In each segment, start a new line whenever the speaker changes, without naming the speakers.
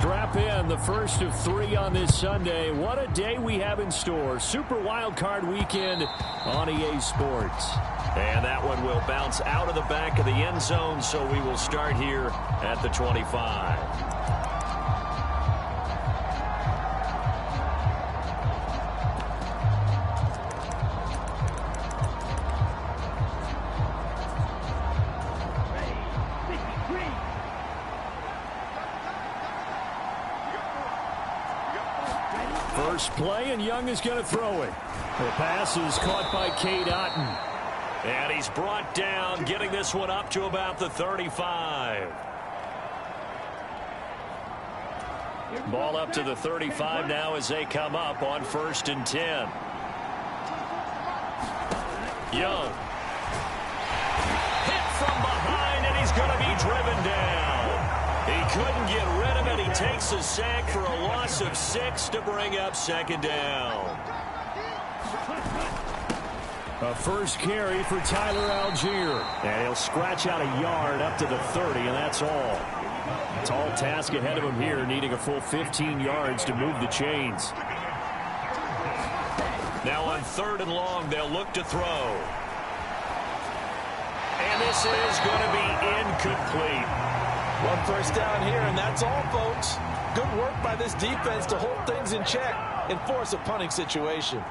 Strap in, the first of 3 on this Sunday. What a day we have in store. Super Wild Card Weekend on EA Sports.
And that one will bounce out of the back of the end zone, so we will start here at the 25.
First play, and Young is going to throw it. The pass is caught by Cade Otton.
And he's brought down, getting this one up to about the 35. Ball up to the 35 now as they come up on 1st and 10. Young. Hit from behind, and he's going to be driven down. He couldn't get rid of it. He takes a sack for a loss of 6 to bring up 2nd down.
A first carry for Tyler Algier. And he'll scratch out a yard up to the 30, and that's all. Tall task ahead of him here, needing a full 15 yards to move the chains.
Now on 3rd and long, they'll look to throw. And this is going to be incomplete.
One first down here, and that's all, folks. Good work by this defense to hold things in check and force a punting situation.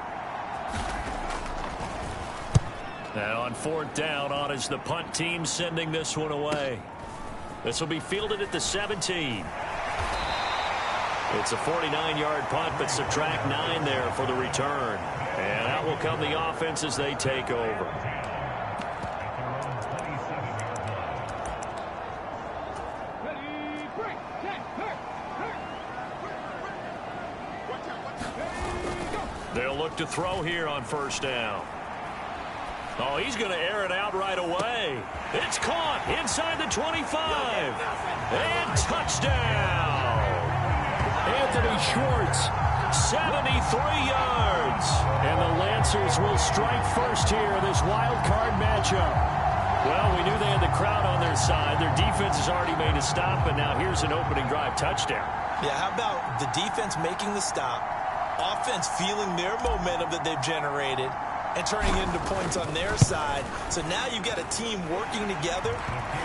And on 4th down, on is the punt team sending this one away. This will be fielded at the 17. It's a 49-yard punt, but subtract 9 there for the return. And out will come the offense as they take over. They'll look to throw here on 1st down. Oh, he's going to air it out right away. It's caught inside the 25. And touchdown.
Anthony Schwartz,
73 yards.
And the Lancers will strike first here in this wild card matchup. Well, we knew they had the crowd on their side. Their defense has already made a stop, and now here's an opening drive touchdown.
Yeah, how about the defense making the stop, offense feeling their momentum that they've generated, and turning into points on their side. So now you've got a team working together,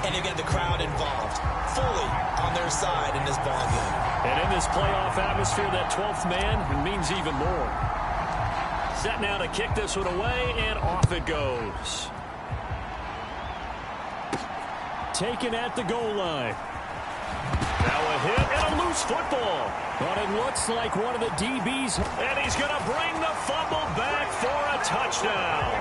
and you've got the crowd involved, fully on their side in this ball game.
And in this playoff atmosphere, that 12th man means even more.
Set now to kick this one away, and off it goes.
Taken at the goal line.
Now a hit and a loose football.
But it looks like one of the DBs.
And he's going to bring the fumble back for a touchdown.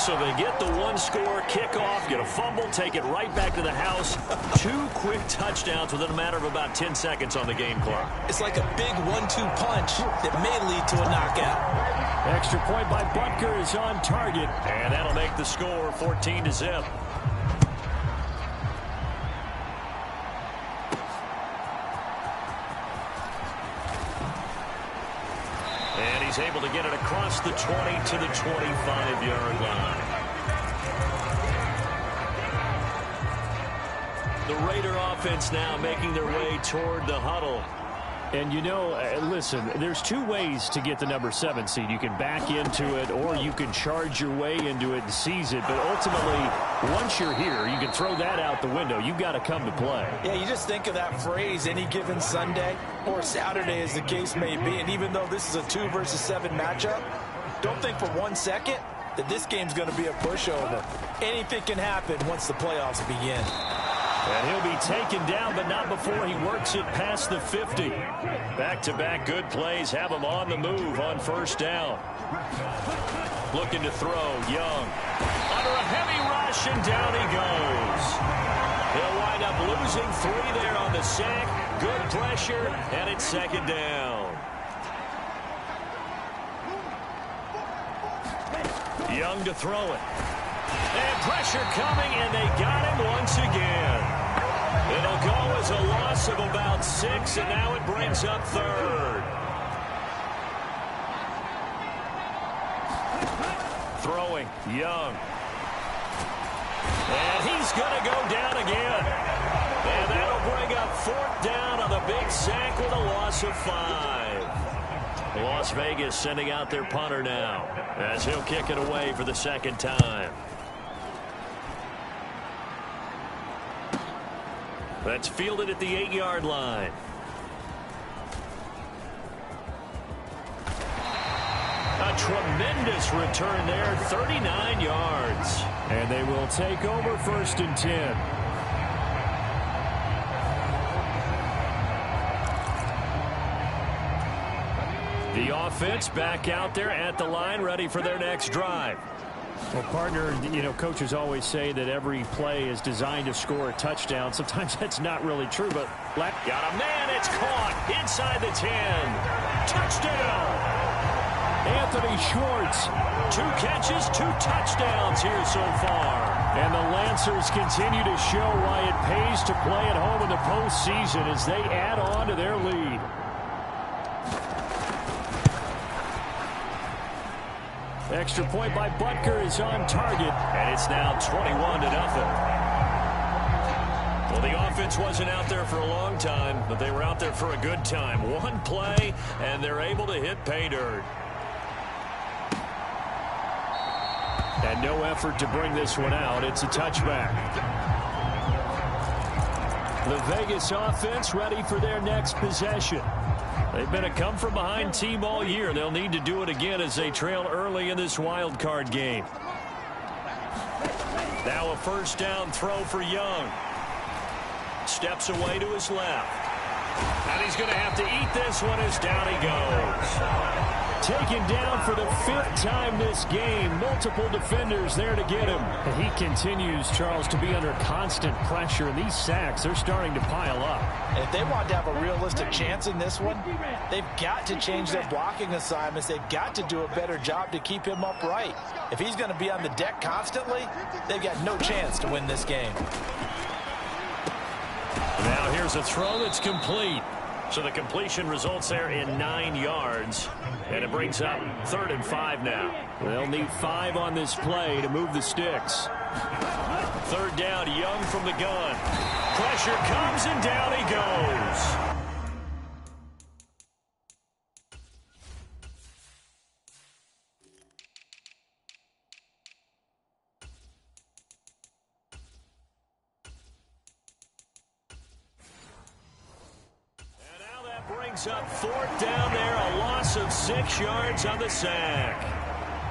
So they get the one-score kickoff, get a fumble, take it right back to the house. 2 quick touchdowns within a matter of about 10 seconds on the game clock.
It's like a big 1-2 punch that may lead to a knockout.
Extra point by Butker is on target.
And that'll make the score 14-0. And he's able to get it across the 20 to the 25-yard line. The Raider offense now making their way toward the huddle.
And you know, listen, there's 2 ways to get the number 7 seed. You can back into it, or you can charge your way into it and seize it. But ultimately, once you're here, you can throw that out the window. You've got to come to play.
Yeah, you just think of that phrase, any given Sunday or Saturday as the case may be. And even though this is a 2 versus 7 matchup, don't think for 1 second that this game's going to be a pushover. Anything can happen once the playoffs begin.
And he'll be taken down, but not before he works it past the 50.
Back-to-back good plays have him on the move on 1st down. Looking to throw, Young. Under a heavy rush, and down he goes. He'll wind up losing 3 there on the sack. Good pressure, and it's 2nd down. Young to throw it. And pressure coming, and they got him once again. It'll go as a loss of about 6, and now it brings up 3rd. Throwing, Young. And he's going to go down again. And that'll bring up 4th down on the big sack with a loss of 5. Las Vegas sending out their punter now as he'll kick it away for the 2nd time. That's fielded at the 8-yard line. A tremendous return there, 39 yards.
And they will take over 1st and 10. The offense back out there at the line, ready for their next drive. Well, partner, you know, coaches always say that every play is designed to score a touchdown. Sometimes that's not really true, but
got a man. It's caught inside the 10. Touchdown.
Anthony Schwartz.
2 catches, 2 touchdowns here so far.
And the Lancers continue to show why it pays to play at home in the postseason as they add on to their lead. Extra point by Butker is on target.
And it's now 21-0. Well, the offense wasn't out there for a long time, but they were out there for a good time. 1 play, and they're able to hit pay dirt.
And no effort to bring this one out. It's a touchback. The Vegas offense ready for their next possession.
They've been a come-from-behind team all year. They'll need to do it again as they trail early in this wild card game. Now a 1st down throw for Young. Steps away to his left. And he's going to have to eat this one as down he goes.
Taken down for the 5th time this game. Multiple defenders there to get him. And he continues, Charles, to be under constant pressure. And these sacks, they're starting to pile up.
And if they want to have a realistic chance in this one, they've got to change their blocking assignments. They've got to do a better job to keep him upright. If he's going to be on the deck constantly, they've got no chance to win this game.
Now here's a throw that's complete. So the completion results there in 9 yards. And it brings up 3rd and 5 now.
They'll need 5 on this play to move the sticks.
3rd down, Young from the gun. Pressure comes and down he goes. Brings up 4th down there, a loss of 6 yards on the sack.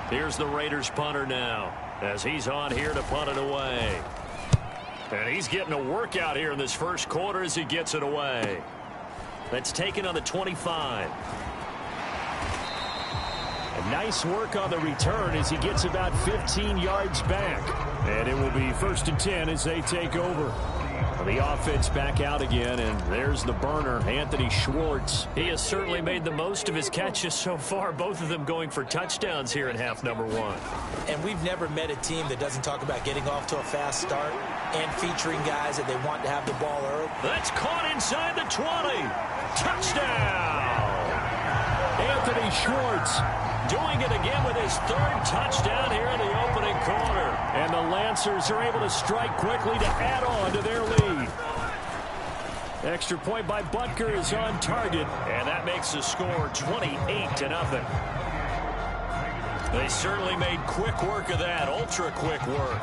Here's the Raiders punter now as he's on here to punt it away. And he's getting a workout here in this 1st quarter as he gets it away. That's taken on the 25.
And nice work on the return as he gets about 15 yards back. And it will be 1st and 10 as they take over. The offense back out again, and there's the burner, Anthony Schwartz.
He has certainly made the most of his catches so far, both of them going for touchdowns here in half number 1.
And we've never met a team that doesn't talk about getting off to a fast start and featuring guys that they want to have the ball early.
That's caught inside the 20. Touchdown!
Anthony Schwartz
doing it again with his 3rd touchdown here in the opening quarter.
And the Lancers are able to strike quickly to add on to their lead. Extra point by Butker is on target.
And that makes the score 28-0. They certainly made quick work of that, ultra-quick work.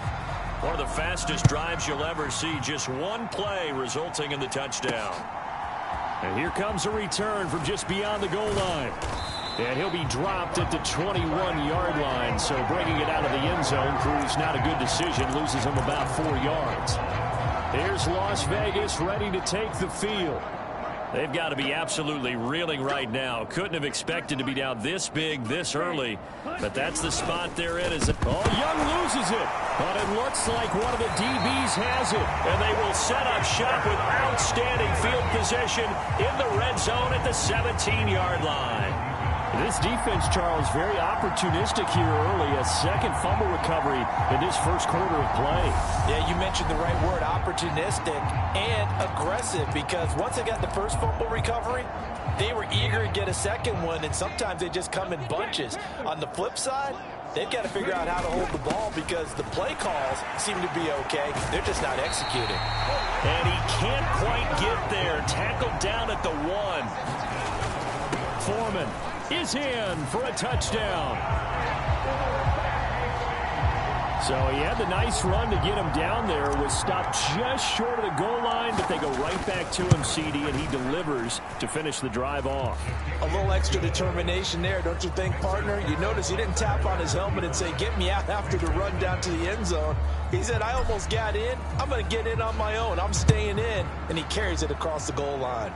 One of the fastest drives you'll ever see, just 1 play resulting in the touchdown.
And here comes a return from just beyond the goal line. And he'll be dropped at the 21-yard line. So bringing it out of the end zone proves not a good decision. Loses him about 4 yards. Here's Las Vegas ready to take the field.
They've got to be absolutely reeling right now. Couldn't have expected to be down this big, this early. But that's the spot they're in.
Young loses it. But it looks like one of the DBs has it.
And they will set up shop with outstanding field position in the red zone at the 17-yard line.
This defense, Charles, very opportunistic here early. A 2nd fumble recovery in this 1st quarter of play.
Yeah, you mentioned the right word, opportunistic and aggressive, because once they got the 1st fumble recovery, they were eager to get a 2nd one, and sometimes they just come in bunches. On the flip side, they've got to figure out how to hold the ball because the play calls seem to be okay. They're just not executing.
And he can't quite get there. Tackled down at the 1.
Foreman is in for a touchdown. So he had the nice run to get him down there. Was stopped just short of the goal line, but they go right back to him, CD, and he delivers to finish the drive off.
A little extra determination there, don't you think, partner? You notice he didn't tap on his helmet and say, get me out after the run down to the end zone. He said, I almost got in. I'm going to get in on my own. I'm staying in. And he carries it across the goal line.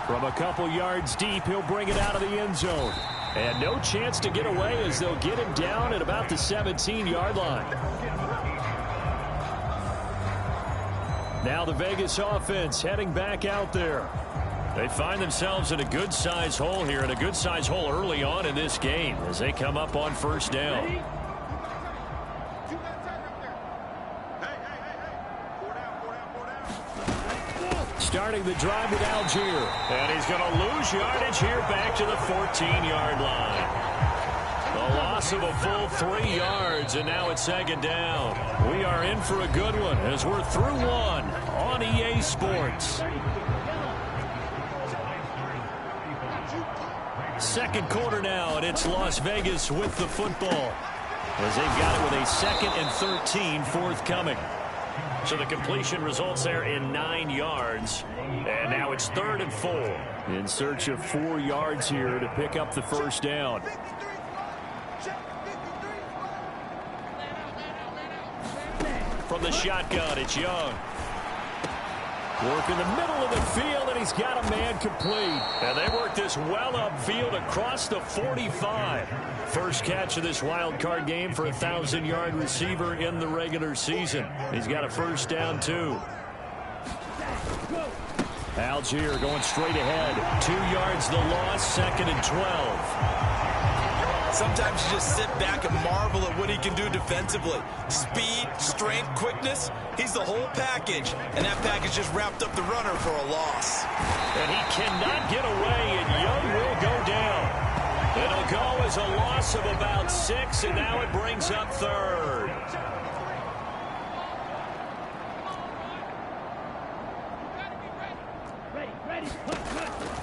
From a couple yards deep, he'll bring it out of the end zone. And no chance to get away as they'll get him down at about the 17-yard line. Now the Vegas offense heading back out there. They find themselves in a good-sized hole here, and a good-sized hole early on in this game as they come up on first down. Starting the drive with Algier.
And he's going to lose yardage here back to the 14-yard line. A loss of a full 3 yards, and now it's second down. We are in for a good one as we're through one on EA Sports. Second quarter now, and it's Las Vegas with the football as they've got it with a 2nd and 13 forthcoming. So the completion results there in 9 yards. And now it's 3rd and 4.
In search of 4 yards here to pick up the first down.
From the shotgun, it's Young.
Work in the middle of the field, and he's got a man complete.
And they work this well upfield across the 45.
First catch of this wild card game for a 1,000-yard receiver in the regular season. He's got a first down, too. Algier going straight ahead. 2 yards the loss, 2nd and 12.
Sometimes you just sit back and marvel at what he can do defensively. Speed, strength, quickness. He's the whole package. And that package just wrapped up the runner for a loss.
And he cannot get away, and Young will go down. It'll go as a loss of about 6, and now it brings up 3rd.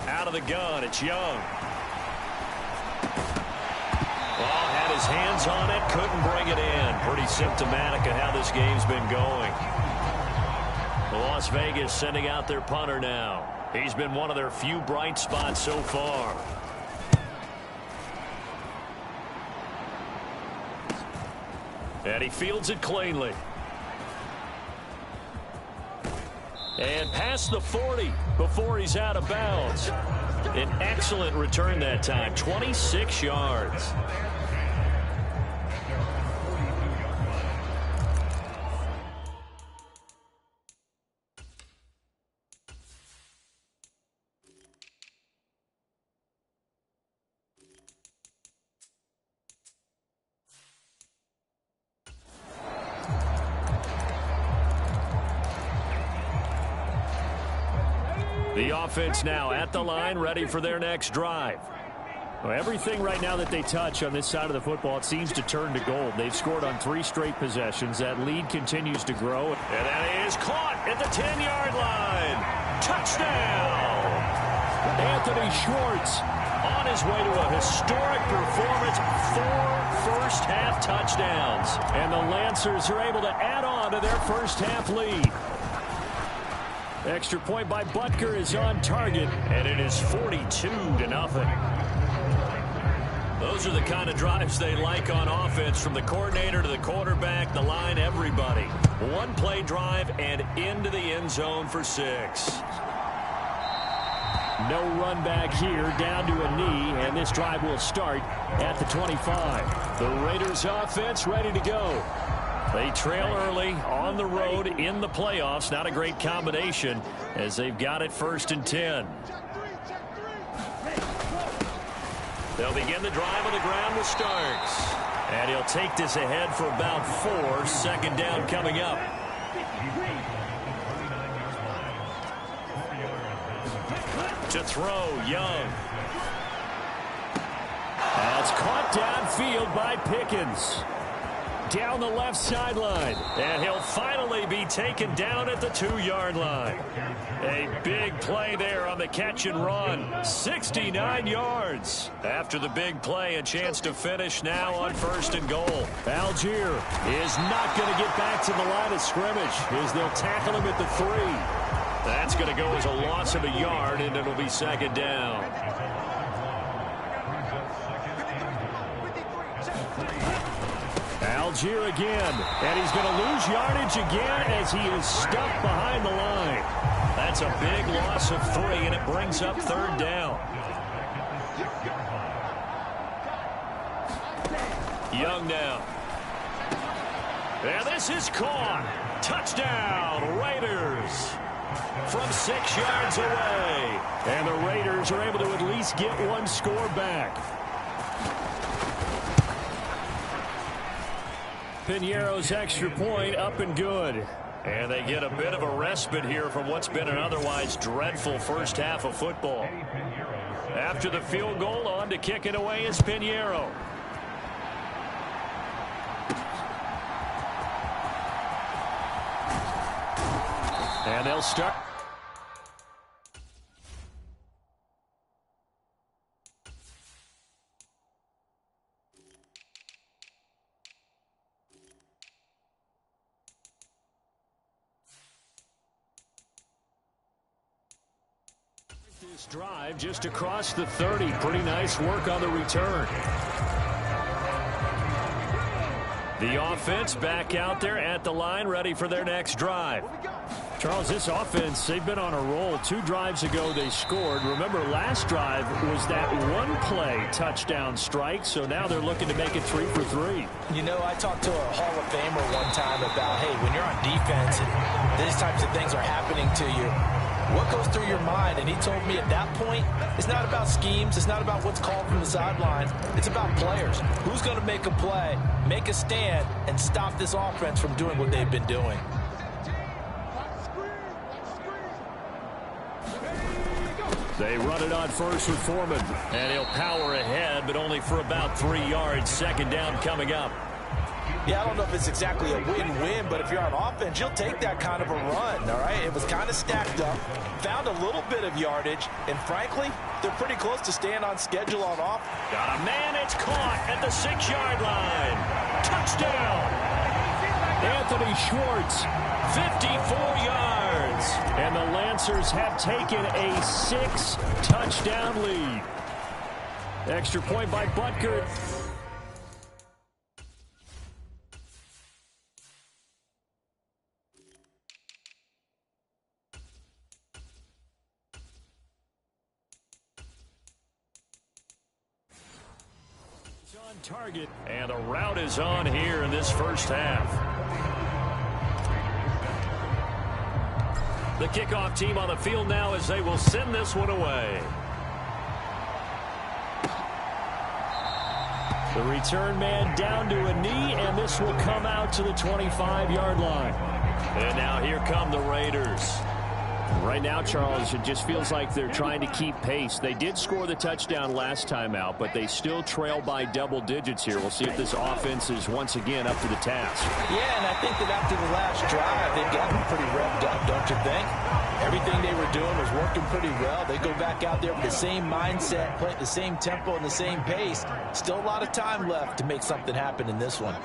Out of the gun, it's Young. Well, had his hands on it, couldn't bring it in. Pretty symptomatic of how this game's been going. Las Vegas sending out their punter now. He's been one of their few bright spots so far. And he fields it cleanly. And past the 40 before he's out of bounds. An excellent return that time, 26 yards.
The offense now at the line, ready for their next drive. Well, everything right now that they touch on this side of the football, it seems to turn to gold. They've scored on 3 straight possessions. That lead continues to grow.
And that is caught at the 10-yard line. Touchdown!
Anthony Schwartz
on his way to a historic performance. 4 first-half touchdowns.
And the Lancers are able to add on to their first-half lead. Extra point by Butker is on target,
and it is 42-0. Those are the kind of drives they like on offense, from the coordinator to the quarterback, the line, everybody. 1-play drive and into the end zone for 6.
No run back here, down to a knee, and this drive will start at the 25. The Raiders offense ready to go. They trail early on the road in the playoffs. Not a great combination as they've got it 1st and 10.
They'll begin the drive on the ground with Starks. And he'll take this ahead for about 4. 2nd down coming up. To throw, Young.
That's It's caught downfield by Pickens. Down the left sideline.
And he'll finally be taken down at the 2-yard line. A big play there on the catch and run. 69 yards. After the big play, a chance to finish now on 1st and goal.
Algier is not going to get back to the line of scrimmage as they'll tackle him at the 3.
That's going to go as a loss of a yard, and it'll be 2nd down.
Algier again, and he's going to lose yardage again as he is stuck behind the line.
That's a big loss of 3, and it brings up 3rd down. Young now. And this is caught. Touchdown, Raiders. From 6 yards away.
And the Raiders are able to at least get one score back. Piñeiro's extra point up and good.
And they get a bit of a respite here from what's been an otherwise dreadful first half of football. After the field goal, on to kick it away is Piñeiro.
And they'll start. This drive just across the 30. Pretty nice work on the return.
The offense back out there at the line, ready for their next drive.
Charles, this offense, they've been on a roll. 2 drives ago they scored. Remember, last drive was that one-play touchdown strike, so now they're looking to make it 3 for 3.
You know, I talked to a Hall of Famer one time about, hey, when you're on defense and these types of things are happening to you, what goes through your mind? And he told me at that point, it's not about schemes. It's not about what's called from the sideline. It's about players. Who's going to make a play, make a stand, and stop this offense from doing what they've been doing?
They run it on first with Foreman.
And he'll power ahead, but only for about 3 yards. 2nd down coming up.
Yeah, I don't know if it's exactly a win-win, but if you're on offense, you'll take that kind of a run, all right? It was kind of stacked up, found a little bit of yardage, and frankly, they're pretty close to staying on schedule on off.
Got a man, it's caught at the 6-yard line. Touchdown!
Anthony Schwartz,
54 yards.
and the Lancers have taken a 6-touchdown lead. Extra point by Butker.
Target, and the route is on here in this first half. The kickoff team on the field now as they will send this one away.
The return man down to a knee, and this will come out to the 25-yard line.
And now here come the Raiders.
Right now, Charles, it just feels like they're trying to keep pace. They did score the touchdown last time out, but they still trail by double digits here. We'll see if this offense is once again up to the task.
Yeah, and I think that after the last drive, they've gotten pretty revved up, don't you think? Everything they were doing was working pretty well. They go back out there with the same mindset, play at the same tempo and the same pace. Still a lot of time left to make something happen in this one.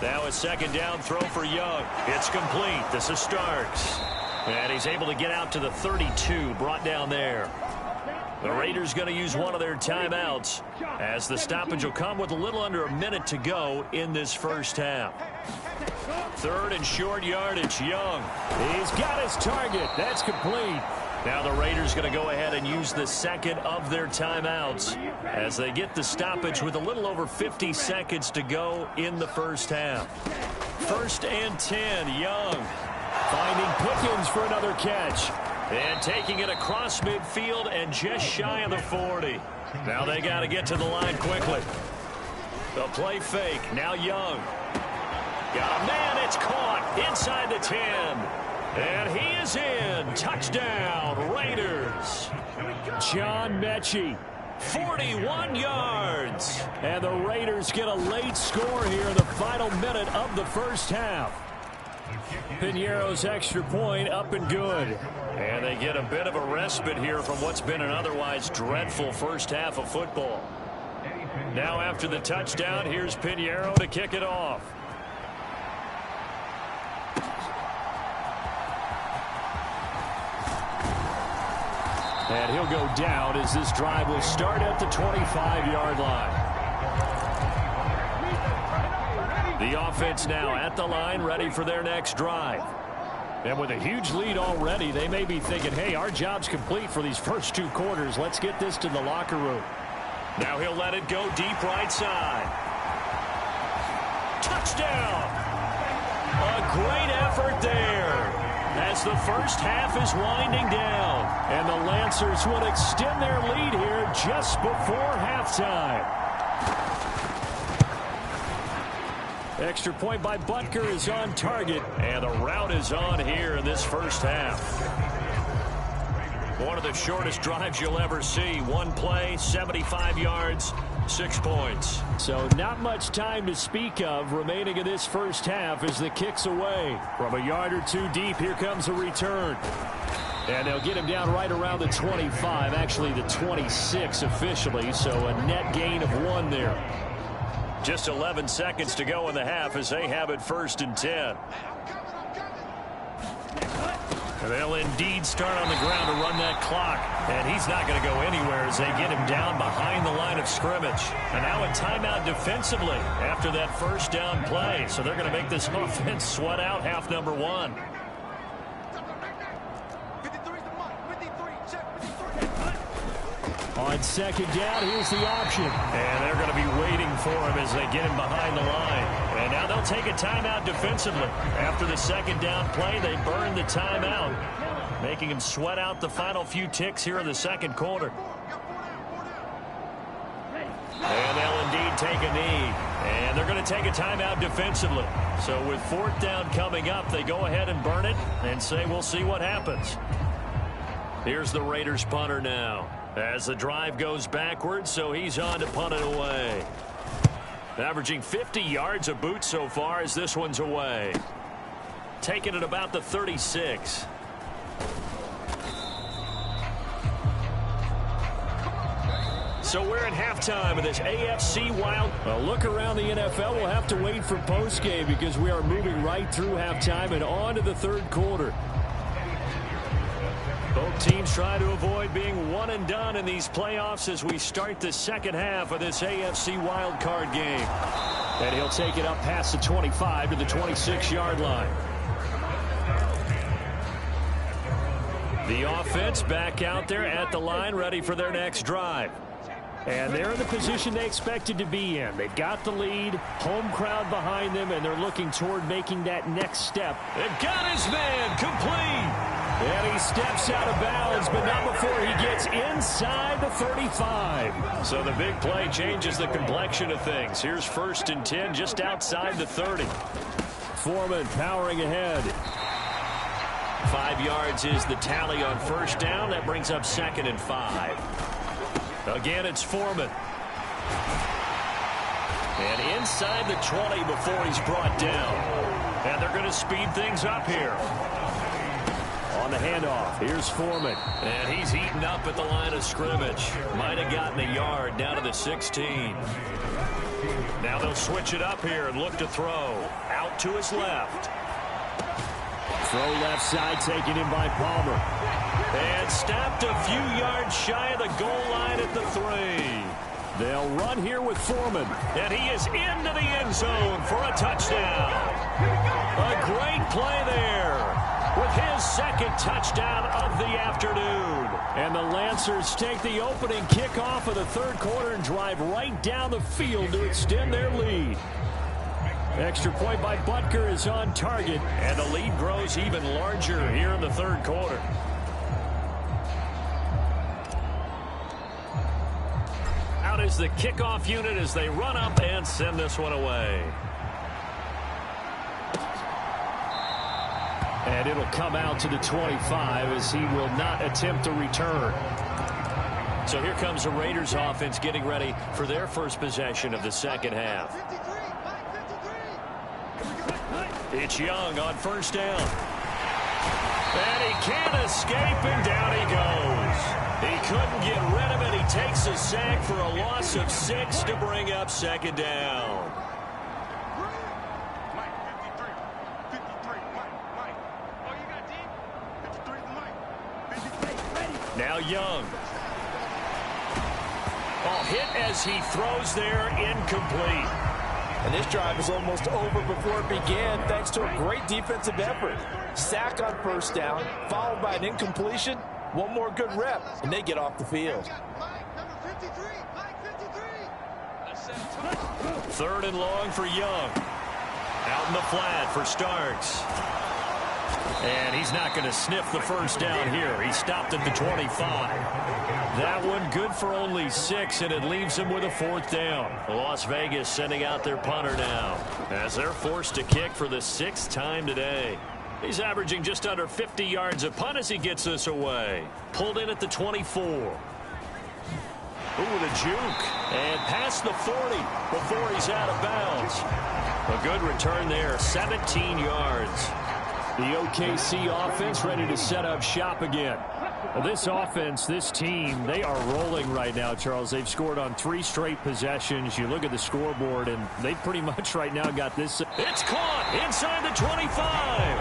Now a second down throw for Young. It's complete. This is Starks. And he's able to get out to the 32, brought down there. The Raiders going to use one of their timeouts as the stoppage will come with a little under a minute to go in this first half. 3rd and short yardage. Young.
He's got his target. That's complete.
Now the Raiders going to go ahead and use the second of their timeouts as they get the stoppage with a little over 50 seconds to go in the first half. 1st and 10, Young.
Finding Pickens for another catch.
And taking it across midfield and just shy of the 40. Now they got to get to the line quickly. The play fake. Now Young. Got a man. It's caught inside the 10. And he is in. Touchdown, Raiders.
John Mechie
41 yards.
And the Raiders get a late score here in the final minute of the first half. Piñeiro's extra point up and good.
And they get a bit of a respite here from what's been an otherwise dreadful first half of football. Now after the touchdown, here's Piñeiro to kick it off.
And he'll go down as this drive will start at the 25-yard line. The offense now at the line, ready for their next drive. And with a huge lead already, they may be thinking, hey, our job's complete for these first 2 quarters. Let's get this to the locker room.
Now he'll let it go deep right side. Touchdown! A great effort there as the first half is winding down.
And the Lancers will extend their lead here just before halftime. Extra point by Butker is on target.
And the route is on here in this first half. One of the shortest drives you'll ever see. 1 play, 75 yards, 6 points.
So not much time to speak of remaining in this first half as the kick's away. From a yard or 2 deep, here comes a return. And they'll get him down right around the 25, actually the 26 officially, so a net gain of 1 there.
Just 11 seconds to go in the half as they have it 1st and 10. They'll indeed start on the ground to run that clock. And he's not going to go anywhere as they get him down behind the line of scrimmage. And now a timeout defensively after that first down play. So they're going to make this offense sweat out half number 1.
On 2nd down, here's the option.
And they're going to be waiting for him as they get him behind the line. And now they'll take a timeout defensively. After the 2nd down play, they burn the timeout, making him sweat out the final few ticks here in the 2nd quarter. And they'll indeed take a knee. And they're going to take a timeout defensively. So with 4th down coming up, they go ahead and burn it and say we'll see what happens. Here's the Raiders punter now as the drive goes backwards, so he's on to punt it away. Averaging 50 yards a boot so far as this one's away. Taking it about the 36. So we're at halftime of this AFC Wild.
A look around the NFL. We'll have to wait for postgame because we are moving right through halftime and on to the 3rd quarter. Both teams try to avoid being one and done in these playoffs as we start the 2nd half of this AFC wildcard game. And he'll take it up past the 25 to the 26-yard line. The offense back out there at the line, ready for their next drive. And they're in the position they expected to be in. They've got the lead, home crowd behind them, and they're looking toward making that next step.
They've got his man complete.
And he steps out of bounds, but not before he gets inside the 35.
So the big play changes the complexion of things. Here's 1st and 10 just outside the 30.
Foreman powering ahead.
5 yards is the tally on 1st down. That brings up 2nd and 5. Again, it's Foreman. And inside the 20 before he's brought down. And they're going to speed things up here.
On the handoff, here's Foreman.
And he's eaten up at the line of scrimmage. Might have gotten a yard down to the 16. Now they'll switch it up here and look to throw. Out to his left.
Throw left side taken in by Palmer.
And snapped a few yards shy of the goal line at the 3.
They'll run here with Foreman.
And he is into the end zone for a touchdown. A great play there with his 2nd touchdown of the afternoon.
And the Lancers take the opening kickoff of the 3rd quarter and drive right down the field to extend their lead. Extra point by Butker is on target.
And the lead grows even larger here in the 3rd quarter. Out is the kickoff unit as they run up and send this one away.
And it'll come out to the 25 as he will not attempt a return.
So here comes the Raiders offense getting ready for their first possession of the second half. It's Young on first down. And he can't escape, and down he goes. He couldn't get rid of it. He takes a sack for a loss of 6 to bring up second down. Now Young. Hit as he throws there, incomplete.
And this drive is almost over before it began thanks to a great defensive effort. Sack on first down, followed by an incompletion. One more good rep, and they get off the field.
Third and long for Young. Out in the flat for Starks. And he's not going to sniff the first down here. He stopped at the 25. That one good for only 6, and it leaves him with a fourth down. Las Vegas sending out their punter now as they're forced to kick for the 6th time today. He's averaging just under 50 yards a punt as he gets this away. Pulled in at the 24. Ooh, the juke. And past the 40 before he's out of bounds. A good return there, 17 yards.
The OKC offense ready to set up shop again. Well, this offense, this team, they are rolling right now, Charles. They've scored on 3 straight possessions. You look at the scoreboard, and they pretty much right now got this.
It's caught inside the 25.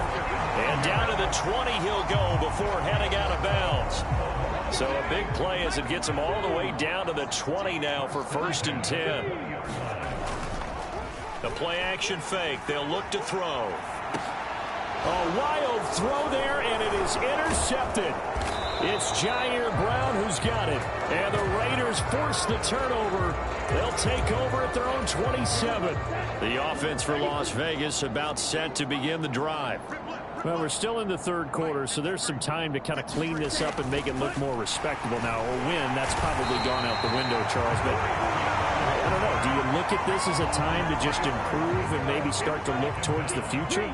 And down to the 20 he'll go before heading out of bounds. So a big play as it gets him all the way down to the 20 now for 1st and 10. The play action fake. They'll look to throw.
A wild throw there, and it is intercepted. It's Jair Brown who's got it. And the Raiders force the turnover. They'll take over at their own 27.
The offense for Las Vegas about set to begin the drive.
Well, we're still in the third quarter, so there's some time to kind of clean this up and make it look more respectable now. A win, that's probably gone out the window, Charles. But I don't know. Do you look at this as a time to just improve and maybe start to look towards the future?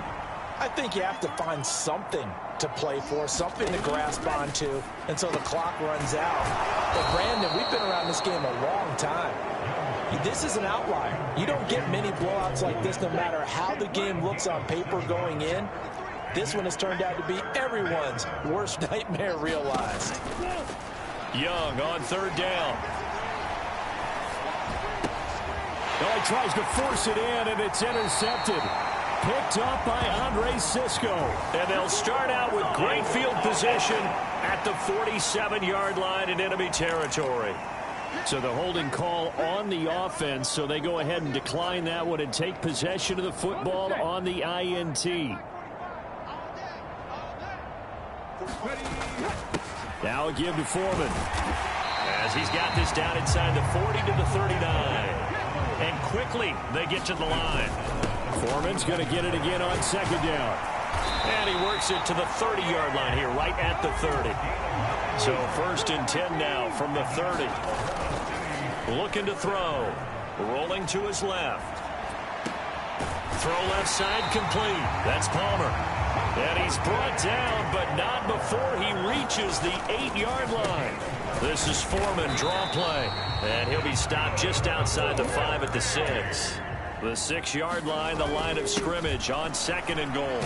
I think you have to find something to play for, something to grasp onto until the clock runs out. But, Brandon, we've been around this game a long time. This is an outlier. You don't get many blowouts like this no matter how the game looks on paper going in. This one has turned out to be everyone's worst nightmare realized.
Young on third down.
Well, he tries to force it in, and it's intercepted. Picked up by Andre Sisco.
And they'll start out with great field position at the 47-yard line in enemy territory.
So the holding call on the offense, so they go ahead and decline that one and take possession of the football on the INT. Now a give to Foreman.
As he's got this down inside the 40 to the 39. And quickly they get to the line.
Foreman's going to get it again on second down.
And he works it to the 30-yard line here, right at the 30. So 1st and 10 now from the 30. Looking to throw. Rolling to his left. Throw left side complete. That's Palmer. And he's brought down, but not before he reaches the 8-yard line. This is Foreman, draw play. And he'll be stopped just outside the 5 at the 6. The 6-yard line, the line of scrimmage on 2nd and goal.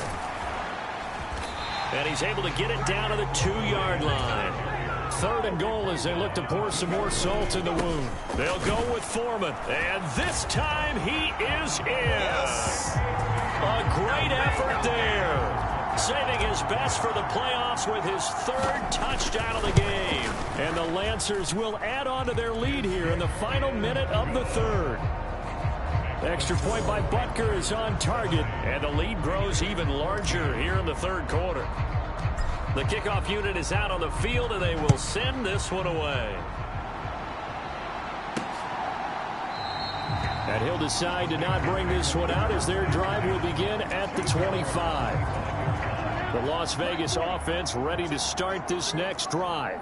And he's able to get it down to the 2-yard line.
3rd and goal as they look to pour some more salt in the wound.
They'll go with Foreman. And this time he is in.
Yes.
A great effort there. Saving his best for the playoffs with his 3rd touchdown of the game.
And the Lancers will add on to their lead here in the final minute of the 3rd. Extra point by Butker is on target.
And the lead grows even larger here in the 3rd quarter. The kickoff unit is out on the field, and they will send this one away.
And he'll decide to not bring this one out as their drive will begin at the 25. The Las Vegas offense ready to start this next drive.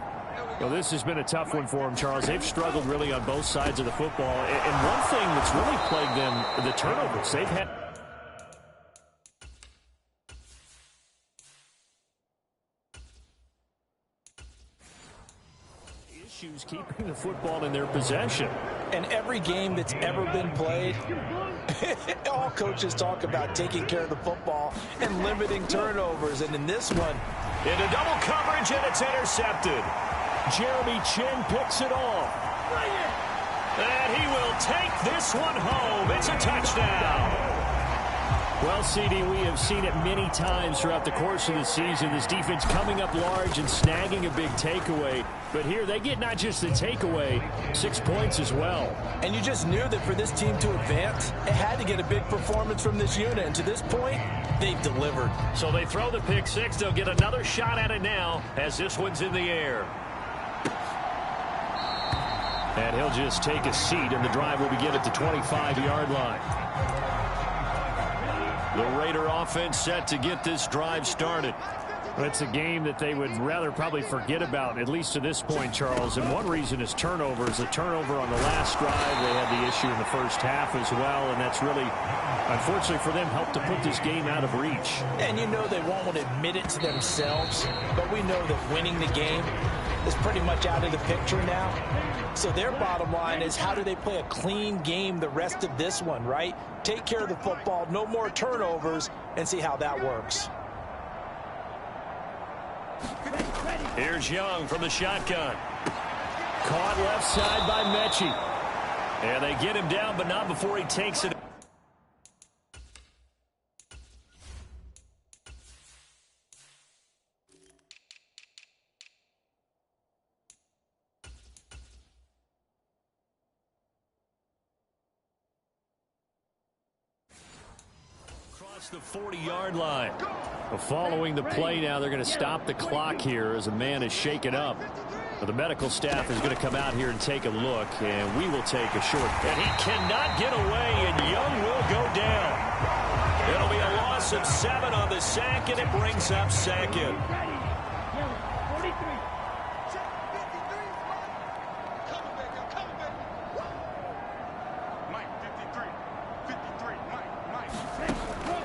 Well, this has been a tough one for them, Charles. They've struggled really on both sides of the football. And one thing that's really plagued them, the turnovers. They've had... issues keeping the football in their possession.
And every game that's ever been played, all coaches talk about taking care of the football and limiting turnovers. And in this one,
into double coverage, and it's intercepted.
Jeremy Chin picks it off.
And he will take this one home. It's a touchdown.
Well, CD, we have seen it many times throughout the course of the season. This defense coming up large and snagging a big takeaway. But here they get not just the takeaway, 6 points as well.
And you just knew that for this team to advance, it had to get a big performance from this unit. And to this point, they've delivered.
So they throw the pick six. They'll get another shot at it now as this one's in the air.
And he'll just take a seat, and the drive will begin at the 25-yard line.
The Raider offense set to get this drive started.
It's a game that they would rather probably forget about, at least to this point, Charles. And one reason is turnovers. A turnover on the last drive. They had the issue in the first half as well, and that's really, unfortunately for them, helped to put this game out of reach.
And you know they won't admit it to themselves, but we know that winning the game is pretty much out of the picture now. So their bottom line is, how do they play a clean game the rest of this one, right? Take care of the football, no more turnovers, and see how that works.
Here's Young from the shotgun.
Caught left side by Mechie.
And they get him down, but not before he takes it. The 40-yard line.
Well, following the play now, they're going to stop the clock here as a man is shaken up. But the medical staff is going to come out here and take a look, and we will take a short.
And he cannot get away, and Young will go down. It'll be a loss of 7 on the sack, and it brings up second.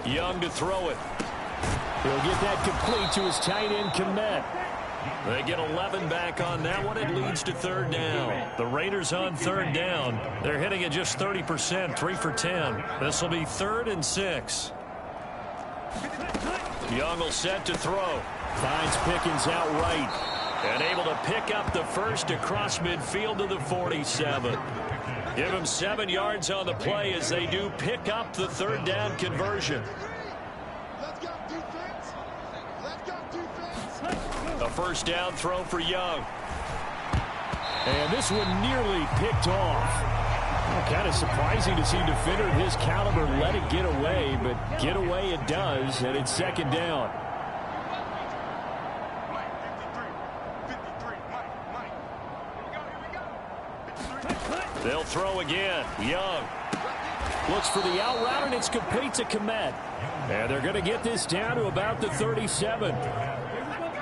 Young to throw it.
He'll get that complete to his tight end, Komet.
They get 11 back on that one. It leads to third down. The Raiders on third down. They're hitting at just 30%, 3 for 10. This will be 3rd and 6. Young will set to throw.
Finds Pickens out right.
And able to pick up the first across midfield to the 47. Give him 7 yards on the play as they do pick up the third down conversion. A first down throw for Young.
And this one nearly picked off. Kind of surprising to see a defender of his caliber let it get away, but get away it does, and it's second down.
They'll throw again. Young
looks for the out route, and it's complete to Komet. And they're going to get this down to about the 37.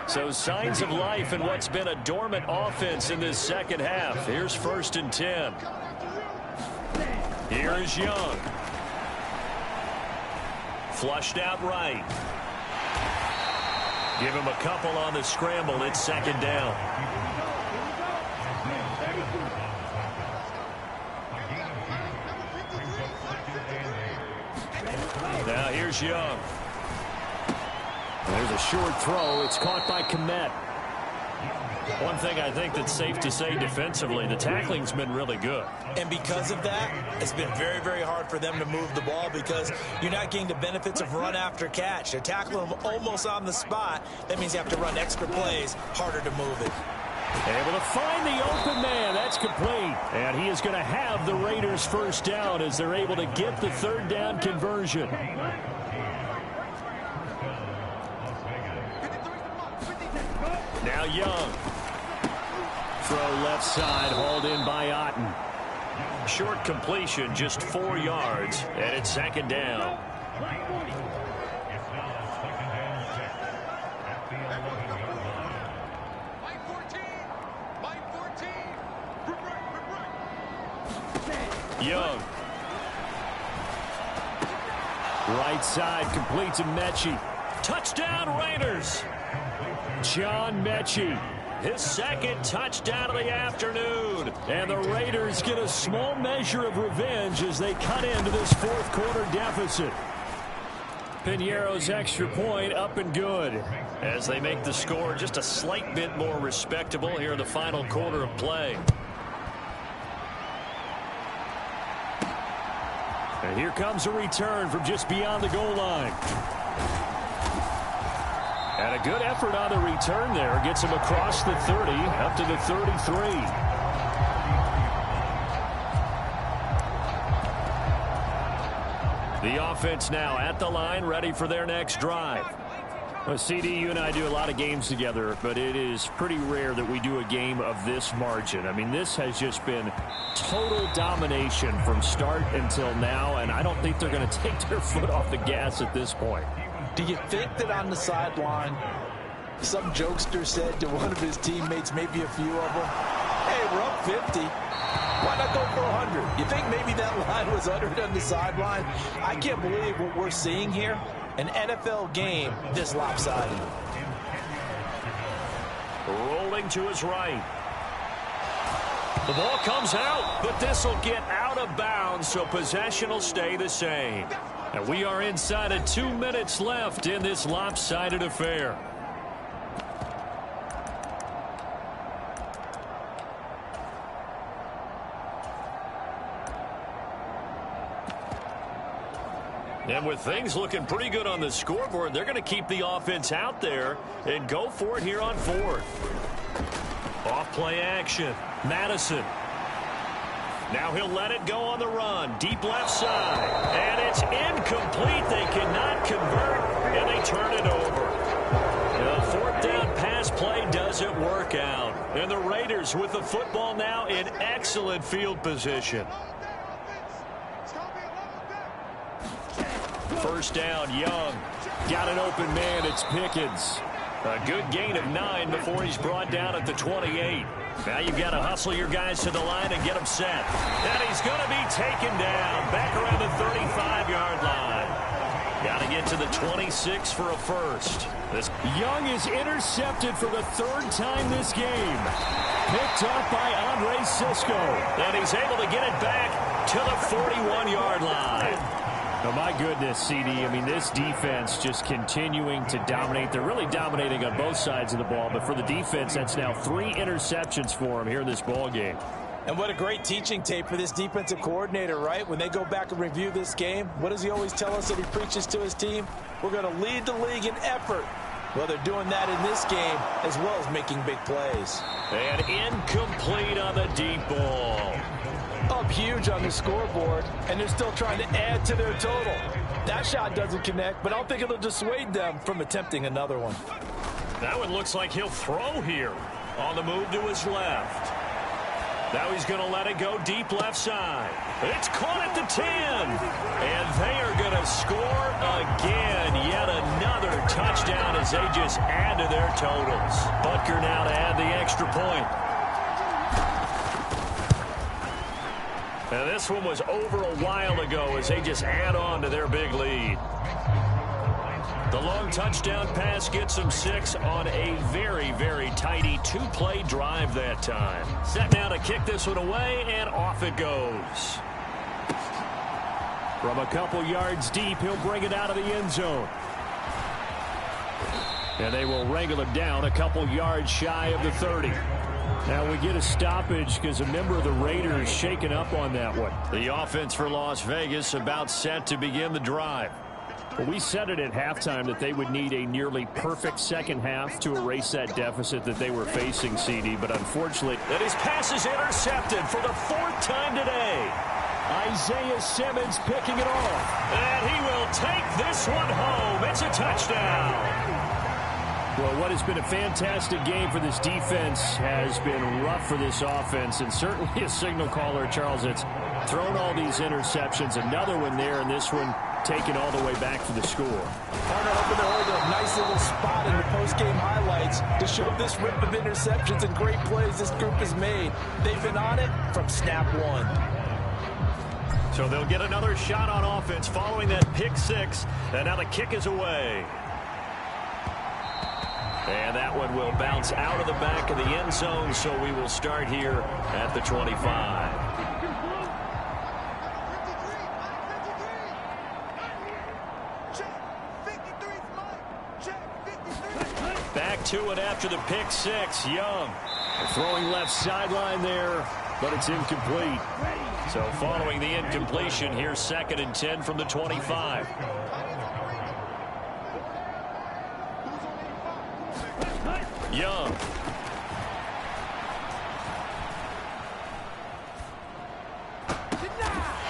So signs of life in what's been a dormant offense in this second half. Here's 1st and 10. Here is Young. Flushed out right. Give him a couple on the scramble. It's second down. Now here's Young.
There's a short throw. It's caught by Komet.
One thing I think that's safe to say defensively, the tackling's been really good.
And because of that, it's been very, very hard for them to move the ball because you're not getting the benefits of run after catch. They're tackling them almost on the spot. That means you have to run extra plays, harder to move it.
Able to find the open man. That's complete. And he is going to have the Raiders first down as they're able to get the third down conversion.
Now Young.
Throw left side, hauled in by Otten.
Short completion, just 4 yards, and it's second down. Young.
Right side, complete to Mechie.
Touchdown Raiders.
John Mechie.
his second touchdown of the afternoon.
And the Raiders get a small measure of revenge as they cut into this fourth quarter deficit. Piñeiro's extra point up and good.
As they make the score just a slight bit more respectable here in the final quarter of play.
And here comes a return from just beyond the goal line. And a good effort on the return there. Gets him across the 30, up to the 33. The offense now at the line, ready for their next drive. Well, CD, you and I do a lot of games together, but it is pretty rare that we do a game of this margin. I mean, this has just been total domination from start until now, and I don't think they're going to take their foot off the gas at this point.
Do you think that on the sideline, some jokester said to one of his teammates, maybe a few of them, hey, we're up 50. Why not go for 100? You think maybe that line was uttered on the sideline? I can't believe what we're seeing here. An NFL game this lopsided.
Rolling to his right. The ball comes out, but this will get out of bounds, so possession will stay the same. And we are inside of 2 minutes left in this lopsided affair. And with things looking pretty good on the scoreboard, they're going to keep the offense out there and go for it here on fourth. Off play action. Madison. Now he'll let it go on the run. Deep left side. And it's incomplete. They cannot convert, and they turn it over. The fourth down pass play doesn't work out. And the Raiders with the football now in excellent field position. First down, Young.
Got an open man. It's Pickens.
A good gain of 9 before he's brought down at the 28. Now you've got to hustle your guys to the line and get them set. And he's going to be taken down back around the 35-yard line. Got to get to the 26 for a first.
Young is intercepted for the third time this game. Picked up by Andre Sisco.
And he's able to get it back to the 41-yard line.
Oh, my goodness, CD. I mean, this defense just continuing to dominate. They're really dominating on both sides of the ball, but for the defense, that's now 3 interceptions for them here in this ball game.
And what a great teaching tape for this defensive coordinator, right? When they go back and review this game, what does he always tell us that he preaches to his team? We're going to lead the league in effort. Well, they're doing that in this game as well as making big plays.
And incomplete on the deep ball.
Up huge on the scoreboard, and they're still trying to add to their total. That shot doesn't connect, but I don't think it'll dissuade them from attempting another one.
That one looks like he'll throw here. On the move to his left. Now he's going to let it go deep left side. It's caught at the 10. And they are going to score again. Yet another touchdown as they just add to their totals. Butker now to add the extra point. Now this one was over a while ago as they just add on to their big lead. The long touchdown pass gets them 6 on a very, very tidy 2-play drive that time. Set now to kick this one away, and off it goes.
From a couple yards deep, he'll bring it out of the end zone. And they will wrangle him down a couple yards shy of the 30. Now we get a stoppage because a member of the Raiders shaken up on that one.
The offense for Las Vegas about set to begin the drive.
Well, we said it at halftime that they would need a nearly perfect second half to erase that deficit that they were facing, CD. But unfortunately,
that his pass is intercepted for the 4th time today.
Isaiah Simmons picking it off.
And he will take this one home. It's a touchdown.
Well, what has been a fantastic game for this defense has been rough for this offense, and certainly a signal caller, Charles, that's thrown all these interceptions. Another one there, and this one taken all the way back for the score.
Partner hoping to hold a nice little spot in the post-game highlights to show this rip of interceptions and great plays this group has made. They've been on it from snap one.
So they'll get another shot on offense following that pick 6, and now the kick is away. And that one will bounce out of the back of the end zone, so we will start here at the 25. Back to it after the pick six. Young.
Throwing left sideline there, but it's incomplete.
So following the incompletion, here's 2nd and 10 from the 25. Young.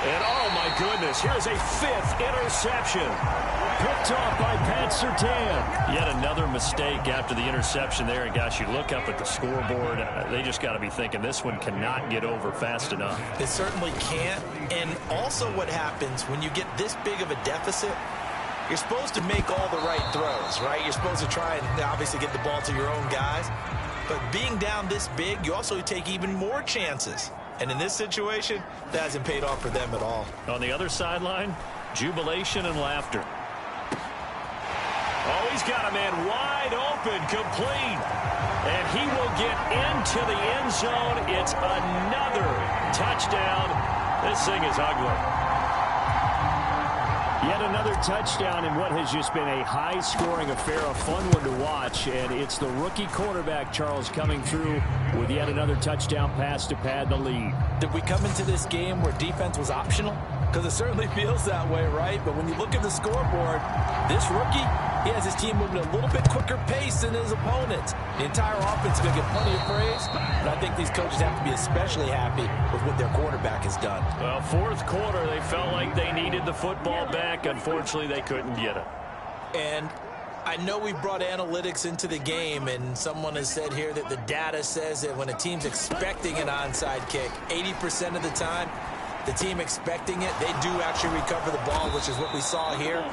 And oh my goodness, here's a 5th interception.
Picked off by Pat Surtain.
Yet another mistake after the interception there. And gosh, you look up at the scoreboard, they just got to be thinking this one cannot get over fast enough.
It certainly can't. And also what happens when you get this big of a deficit, you're supposed to make all the right throws, right? You're supposed to try and obviously get the ball to your own guys. But being down this big, you also take even more chances. And in this situation, that hasn't paid off for them at all.
On the other sideline, jubilation and laughter. Oh, he's got a man wide open, complete. And he will get into the end zone. It's another touchdown. This thing is ugly.
Yet another touchdown in what has just been a high-scoring affair, a fun one to watch. And it's the rookie quarterback, Charles, coming through with yet another touchdown pass to pad the lead.
Did we come into this game where defense was optional? Because it certainly feels that way, right? But when you look at the scoreboard, this rookie, he has his team moving at a little bit quicker pace than his opponents. The entire offense is going to get plenty of praise, but I think these coaches have to be especially happy with what their quarterback has done.
Well, 4th quarter, they felt like they needed the football back. Unfortunately, they couldn't get it.
And I know we brought analytics into the game, and someone has said here that the data says that when a team's expecting an onside kick, 80% of the time, the team expecting it, they do actually recover the ball, which is what we saw here.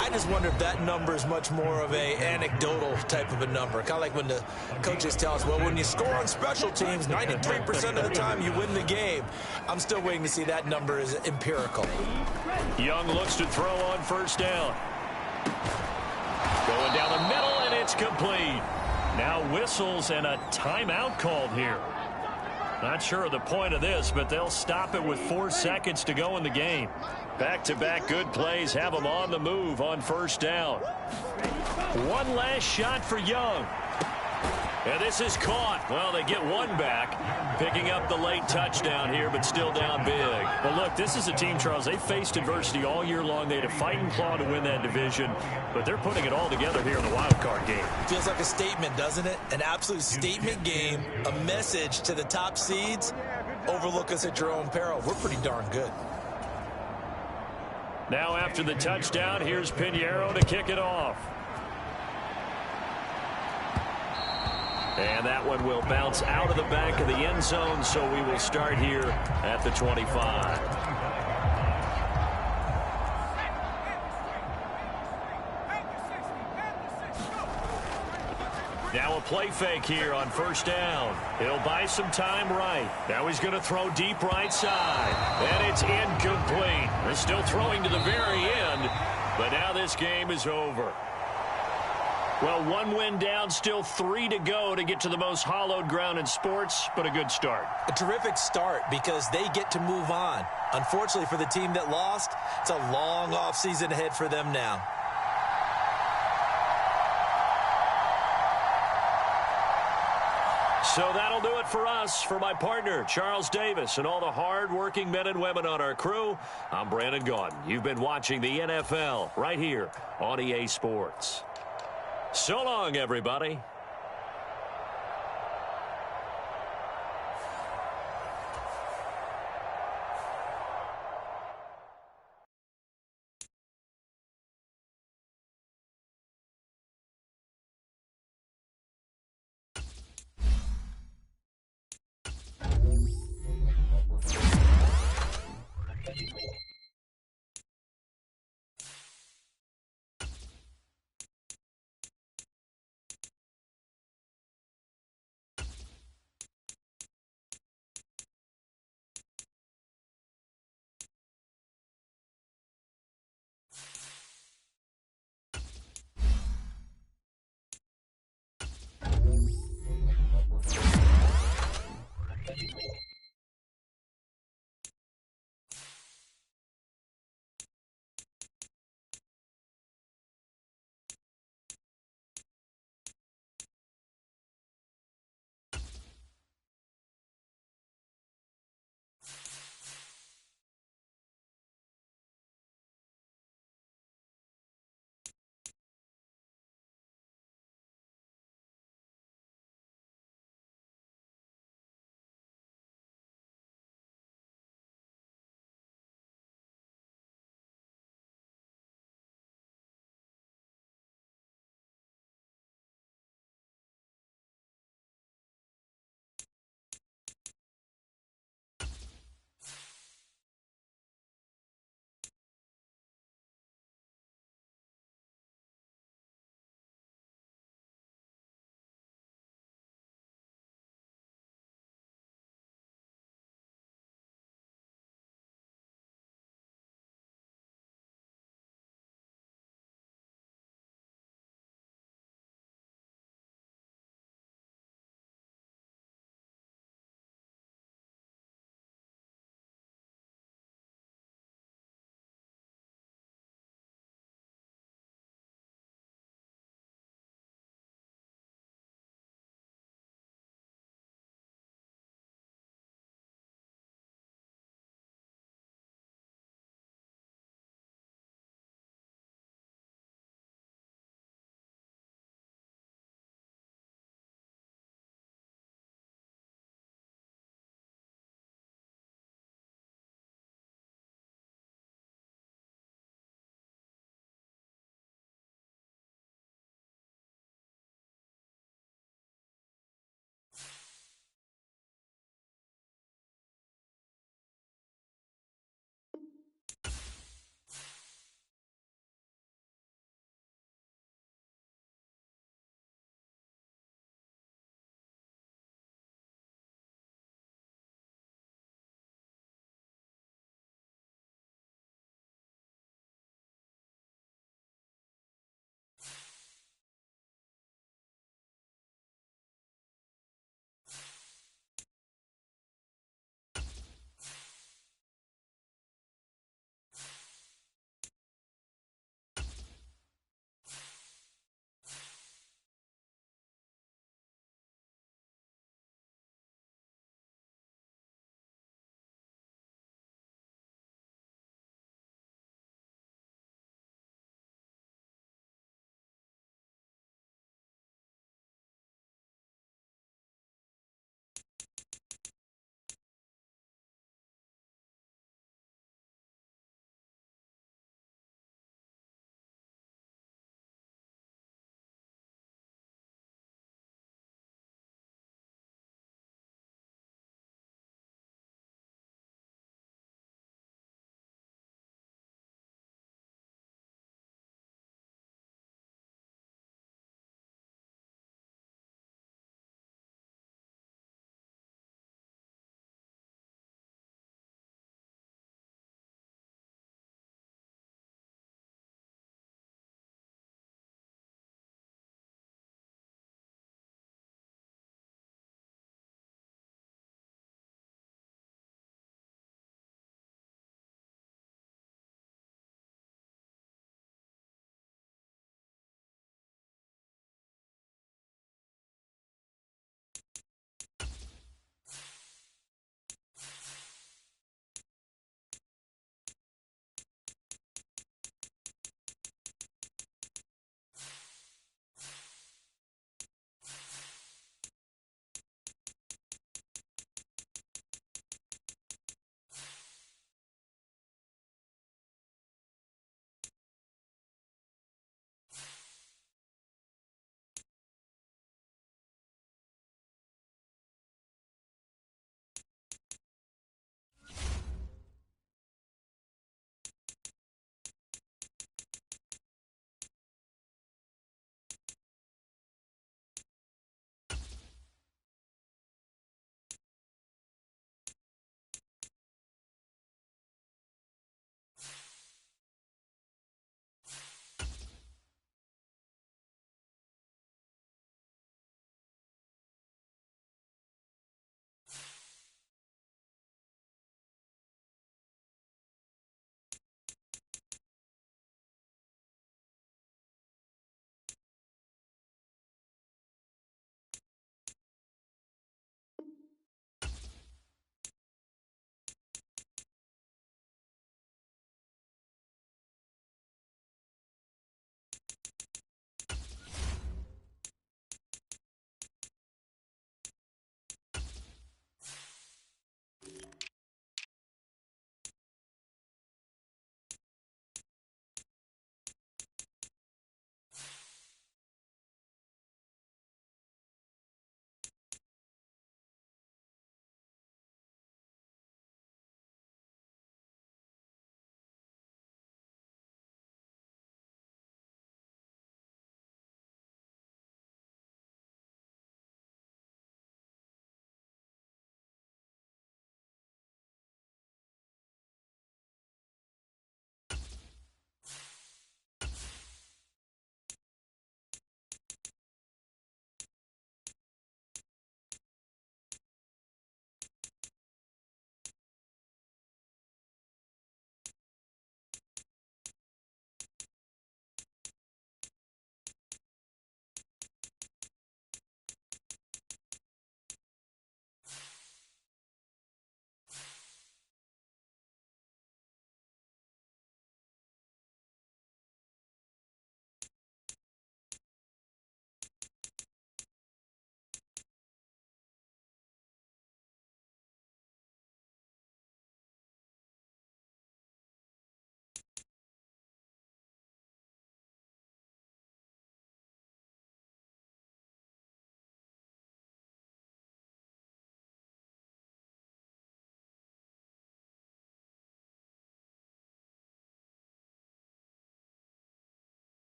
I just wonder if that number is much more of a anecdotal type of a number. Kind of like when the coaches tell us, well, when you score on special teams, 93% of the time you win the game. I'm still waiting to see that number is empirical.
Young looks to throw on 1st down. Going down the middle, and it's complete. Now whistles and a timeout called here. Not sure of the point of this, but they'll stop it with 4 seconds to go in the game. Back-to-back good plays have them on the move on 1st down. One last shot for Young. And this is caught. Well, they get one back, picking up the late touchdown here, but still down big.
Well, look, this is a team, Charles, they faced adversity all year long. They had to fight and claw to win that division, but they're putting it all together here in the wild card game.
Feels like a statement, doesn't it? An absolute statement game, a message to the top seeds. Overlook us at your own peril. We're pretty darn good.
Now after the touchdown, here's Pinheiro to kick it off. And that one will bounce out of the back of the end zone, so we will start here at the 25. Now a play fake here on 1st down. He'll buy some time right. Now he's going to throw deep right side. And it's incomplete. They're still throwing to the very end, but now this game is over. Well, 1 win down, still 3 to go to get to the most hallowed ground in sports, but a good start.
A terrific start because they get to move on. Unfortunately for the team that lost, it's a long offseason ahead for them now.
So that'll do it for us. For my partner, Charles Davis, and all the hard-working men and women on our crew, I'm Brandon Gaudin. You've been watching the NFL right here on EA Sports. So long, everybody.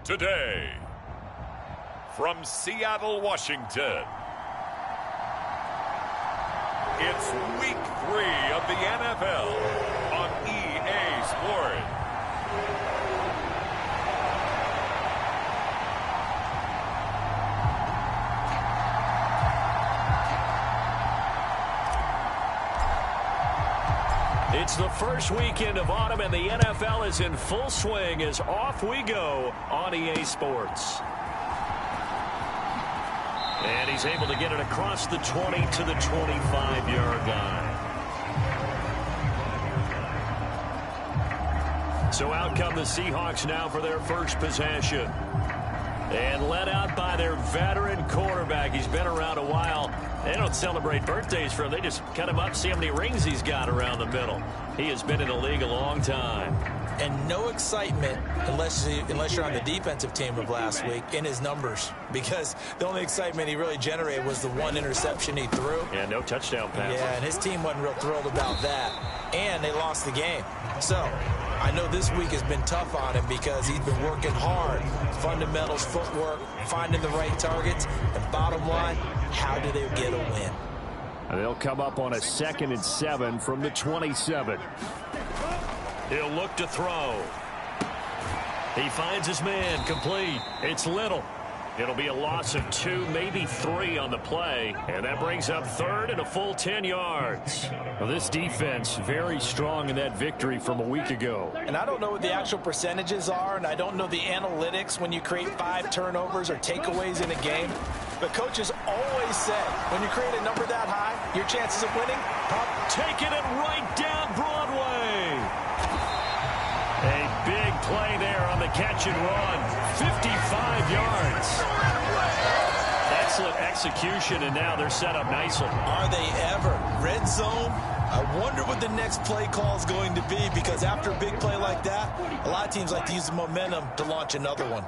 Today, from Seattle, Washington, it's Week 3 of the NFL on EA Sports.
It's the first weekend of autumn, and the NFL is in full swing as off we go on EA Sports. And he's able to get it across the 20 to the 25-yard line. So out come the Seahawks now for their first possession. And led out by their veteran quarterback. He's been around a while. They don't celebrate birthdays for him. They just cut him up, see how many rings he's got around the middle. He has been in the league a long time.
And no excitement unless you're on the defensive team of last week in his numbers, because the only excitement he really generated was the one interception he threw.
Yeah, no touchdown pass.
Yeah, and his team wasn't real thrilled about that. And they lost the game. So I know this week has been tough on him because he's been working hard. Fundamentals, footwork, finding the right targets. And bottom line, how do they get a win?
And they'll come up on a 2nd and 7 from the 27. He'll look to throw. He finds his man, complete. It's Little. It'll be a loss of 2, maybe 3 on the play. And that brings up 3rd and a full 10 yards. Well, this defense very strong in that victory from a week ago.
And I don't know what the actual percentages are, and I don't know the analytics when you create 5 turnovers or takeaways in a game. But coaches always say, when you create a number that high, your chances of winning,
taking it right down Broadway. A big play there on the catch and run. 55 yards. Excellent execution, and now they're set up nicely.
Are they ever? Red zone? I wonder what the next play call is going to be, because after a big play like that, a lot of teams like to use the momentum to launch another one.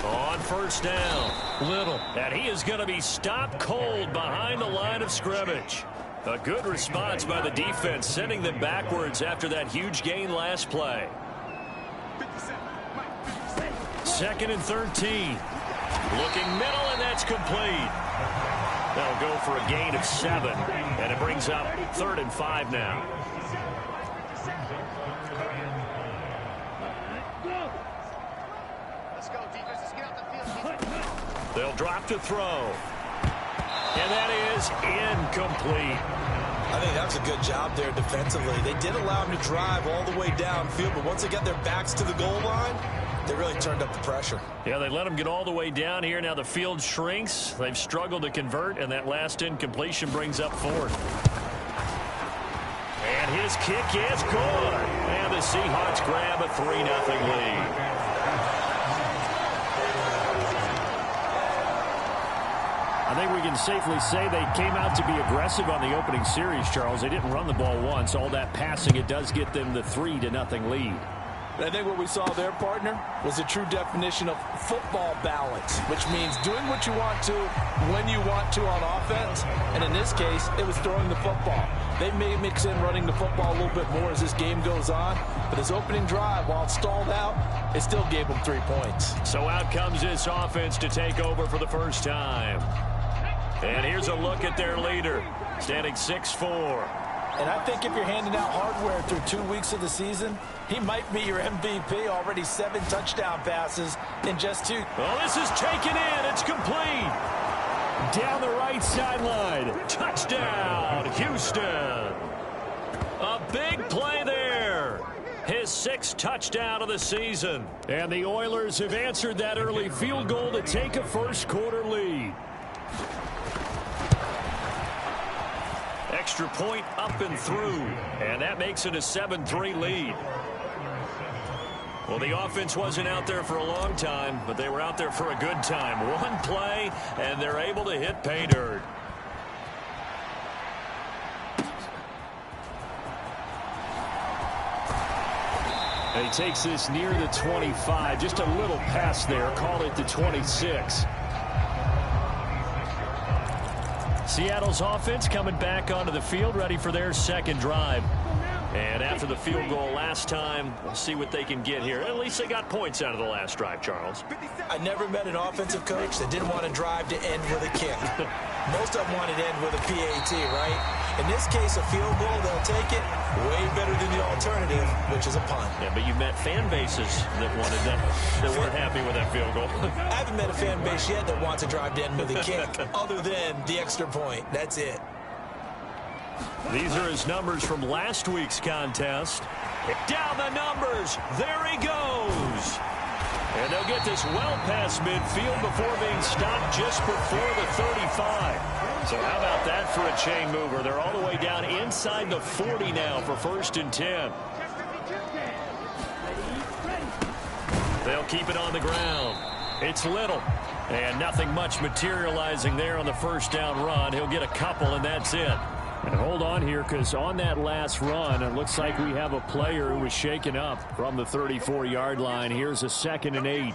On first down, Little. And he is going to be stopped cold behind the line of scrimmage. A good response by the defense, sending them backwards after that huge gain last play. 2nd and 13. Looking middle, and that's complete. That'll go for a gain of 7, and it brings up 3rd and 5 now. They'll drop to throw. And that is incomplete.
I think that was a good job there defensively. They did allow him to drive all the way downfield, but once they got their backs to the goal line, they really turned up the pressure.
Yeah, they let him get all the way down here. Now the field shrinks. They've struggled to convert, and that last incompletion brings up 4th. And his kick is good. And the Seahawks grab a 3-0 lead. I think we can safely say they came out to be aggressive on the opening series, Charles. They didn't run the ball once. All that passing, it does get them the 3-0 lead.
I think what we saw there, partner, was a true definition of football balance, which means doing what you want to when you want to on offense. And in this case, it was throwing the football. They may mix in running the football a little bit more as this game goes on. But his opening drive, while it stalled out, it still gave them 3 points.
So out comes this offense to take over for the first time. And here's a look at their leader, standing 6'4".
And I think if you're handing out hardware through 2 weeks of the season, he might be your MVP. Already 7 touchdown passes in just 2.
Well, this is taken in. It's complete. Down the right sideline. Touchdown, Houston. A big play there. His 6th touchdown of the season. And the Oilers have answered that early field goal to take a first-quarter lead. Extra point up and through, and that makes it a 7-3 lead. Well, the offense wasn't out there for a long time, but they were out there for a good time. One play, and they're able to hit pay dirt. And he takes this near the 25, just a little pass there, call it the 26. Seattle's offense coming back onto the field, ready for their second drive.
And after the field goal last time, we'll see what they can get here. At least they got points out of the last drive, Charles.
I never met an offensive coach that didn't want to drive to end with a kick. Most of them wanted to end with a PAT, right? In this case, a field goal, they'll take it way better than the alternative, which is a punt.
Yeah, but you met fan bases that wanted that weren't happy with that field goal.
I haven't met a fan base yet that wants to drive to end with a kick, other than the extra point. That's it.
These are his numbers from last week's contest.
Down the numbers. There he goes.
And they'll get this well past midfield before being stopped just before the 35. So how about that for a chain mover? They're all the way down inside the 40 now for 1st and 10. They'll keep it on the ground. It's Little. And nothing much materializing there on the first down run. He'll get a couple, and that's it. And hold on here, because on that last run, it looks like we have a player who was shaken up from the 34-yard line. Here's a 2nd and 8.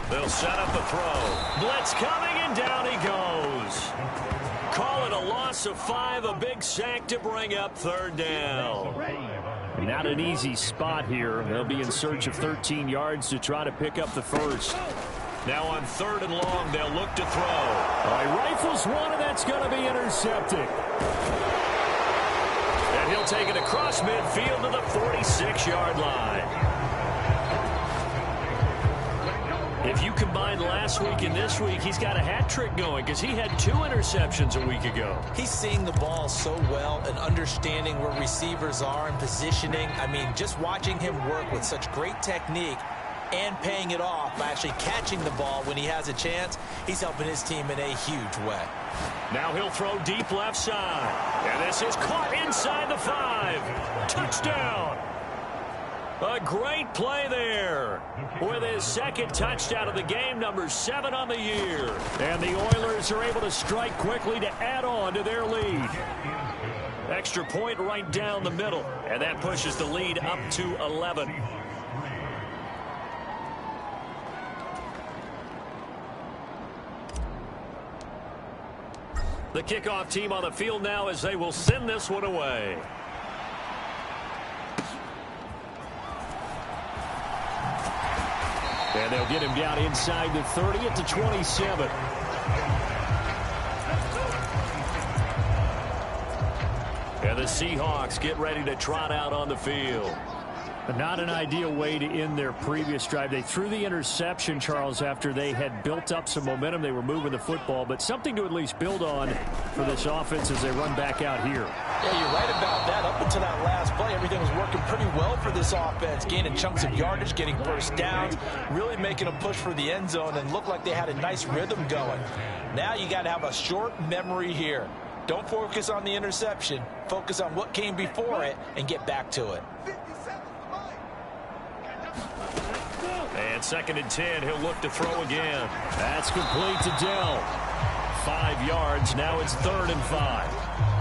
They'll set up the throw. Blitz coming, and down he goes. Call it a loss of 5, a big sack to bring up 3rd down.
Not an easy spot here. They'll be in search of 13 yards to try to pick up the first.
Now on 3rd and long, they'll look to throw.
He rifles one, and that's going to be intercepted.
And he'll take it across midfield to the 46-yard line. If you combine last week and this week, he's got a hat trick going because he had 2 interceptions a week ago.
He's seeing the ball so well and understanding where receivers are and positioning. I mean, just watching him work with such great technique and paying it off by actually catching the ball when he has a chance, he's helping his team in a huge way.
Now he'll throw deep left side. And this is caught inside the 5. Touchdown. A great play there with his 2nd touchdown of the game, number 7 on the year.
And the Oilers are able to strike quickly to add on to their lead.
Extra point right down the middle, and that pushes the lead up to 11. The kickoff team on the field now as they will send this one away.
And they'll get him down inside the 30 at the 27.
And the Seahawks get ready to trot out on the field.
But not an ideal way to end their previous drive. They threw the interception, Charles, after they had built up some momentum. They were moving the football, but something to at least build on for this offense as they run back out here.
Yeah, you're right about that. Up until that last play, everything was working pretty well for this offense, gaining chunks of yardage, getting first downs, really making a push for the end zone, and looked like they had a nice rhythm going. Now you got to have a short memory here. Don't focus on the interception. Focus on what came before it and get back to it.
And 2nd and 10, he'll look to throw again.
That's complete to Dell. 5 yards, now it's 3rd and 5.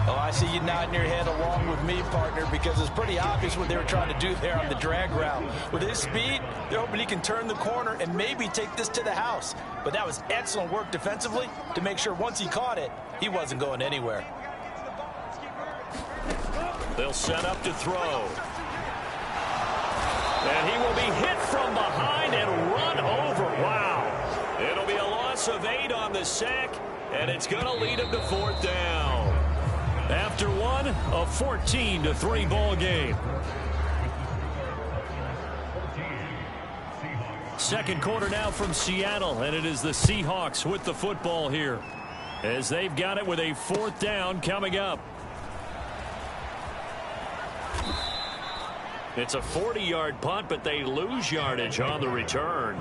Oh, I see you nodding your head along with me, partner, because it's pretty obvious what they were trying to do there on the drag route. With his speed, they're hoping he can turn the corner and maybe take this to the house. But that was excellent work defensively to make sure once he caught it, he wasn't going anywhere.
They'll set up to throw. And he will be hit from behind and run over. Wow. It'll be a loss of 8 on the sack, and it's going to lead him to 4th down.
After one, a 14-3 ball game. Second quarter now from Seattle, and it is the Seahawks with the football here as they've got it with a 4th down coming up.
It's a 40-yard punt, but they lose yardage on the return.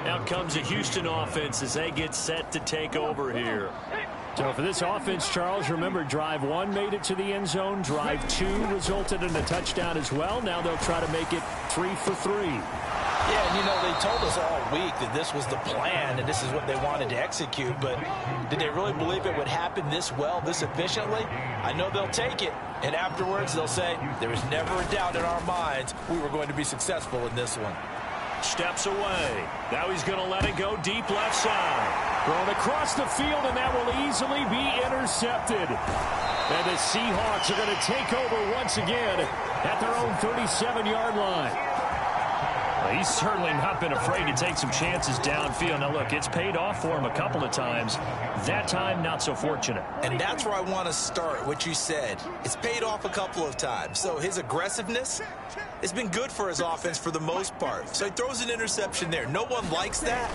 Out comes the Houston offense as they get set to take over here.
So for this offense, Charles, remember drive 1 made it to the end zone. Drive 2 resulted in a touchdown as well. Now they'll try to make it 3 for 3.
Yeah, and you know, they told us all week that this was the plan and this is what they wanted to execute, but did they really believe it would happen this well, this efficiently? I know they'll take it, and afterwards they'll say, there was never a doubt in our minds we were going to be successful in this one.
Steps away. Now he's going to let it go deep left side.
Thrown across the field, and that will easily be intercepted. And the Seahawks are going to take over once again at their own 37-yard line.
Well, he's certainly not been afraid to take some chances downfield. Now, look, it's paid off for him a couple of times. That time, not so fortunate.
And that's where I want to start, what you said. It's paid off a couple of times. So his aggressiveness has been good for his offense for the most part. So he throws an interception there. No one likes that,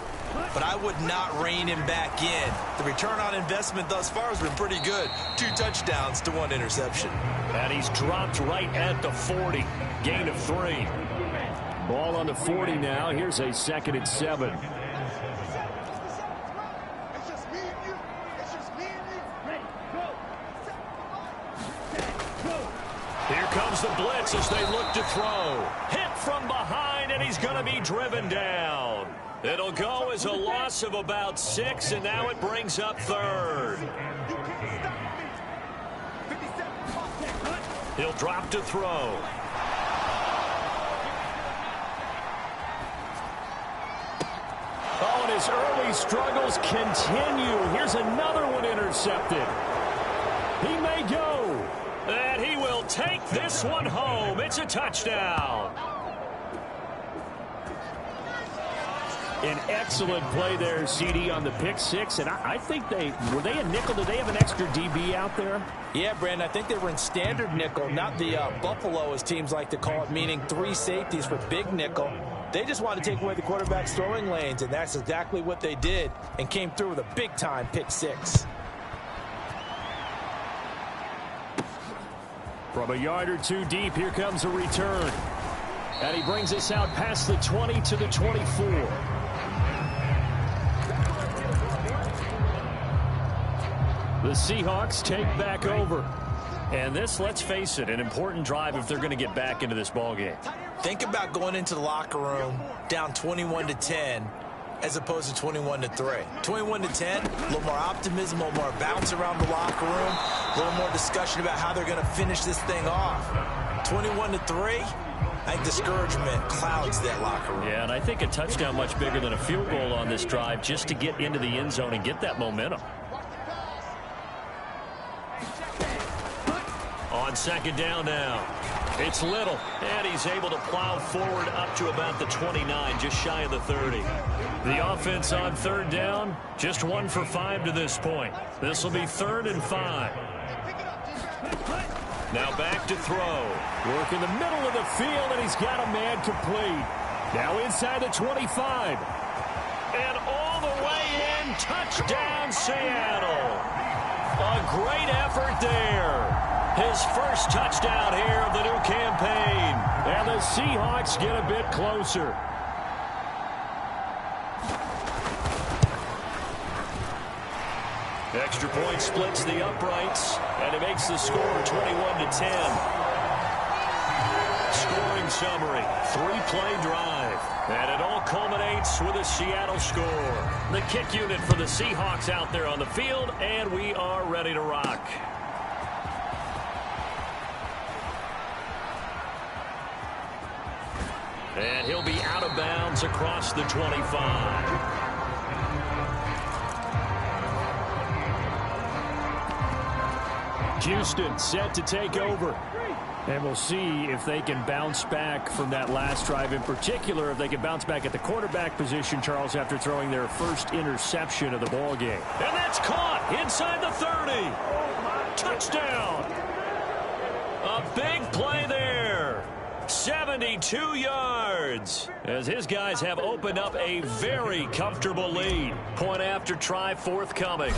but I would not rein him back in. The return on investment thus far has been pretty good. 2 touchdowns to 1 interception.
And he's dropped right at the 40. Gain of 3.
Ball on the 40 now. Here's a 2nd and 7.
Here comes the blitz as they look to throw. Hit from behind, and he's going to be driven down. It'll go as a loss of about 6, and now it brings up 3rd. He'll drop to throw.
Oh, and his early struggles continue. Here's another one intercepted. He may go.
And he will take this one home. It's a touchdown.
An excellent play there, CD, on the pick 6. And I think were they a nickel? Did they have an extra DB out there?
Yeah, Brandon, I think they were in standard nickel, not the Buffalo, as teams like to call it, meaning 3 safeties for big nickel. They just wanted to take away the quarterback's throwing lanes, and that's exactly what they did and came through with a big-time pick 6.
From a yard or 2 deep, here comes a return. And he brings us out past the 20 to the 24. The Seahawks take back over.
And this, let's face it, an important drive if they're going to get back into this ballgame.
Think about going into the locker room down 21-10 as opposed to 21-3. 21-10, a little more optimism, a little more bounce around the locker room, a little more discussion about how they're going to finish this thing off. 21-3, I think discouragement clouds that locker room.
Yeah, and I think a touchdown much bigger than a field goal on this drive just to get into the end zone and get that momentum. On 2nd down now, it's Little, and he's able to plow forward up to about the 29, just shy of the 30. The offense on 3rd down, just 1 for 5 to this point. This will be 3rd and 5. Now back to throw.
Work in the middle of the field, and he's got a man complete. Now inside the 25.
And all the way in, touchdown Seattle. A great effort there. His first touchdown here of the new campaign.
And the Seahawks get a bit closer.
Extra point splits the uprights, and it makes the score 21-10. Scoring summary, 3-play drive. And it all culminates with a Seattle score. The kick unit for the Seahawks out there on the field, and we are ready to rock. And he'll be out of bounds across the 25.
Houston set to take over. And we'll see if they can bounce back from that last drive. In particular, if they can bounce back at the quarterback position, Charles, after throwing their first interception of the ballgame.
And that's caught inside the 30. Touchdown. A big play there. 72 yards. As his guys have opened up a very comfortable lead. Point after try forthcoming.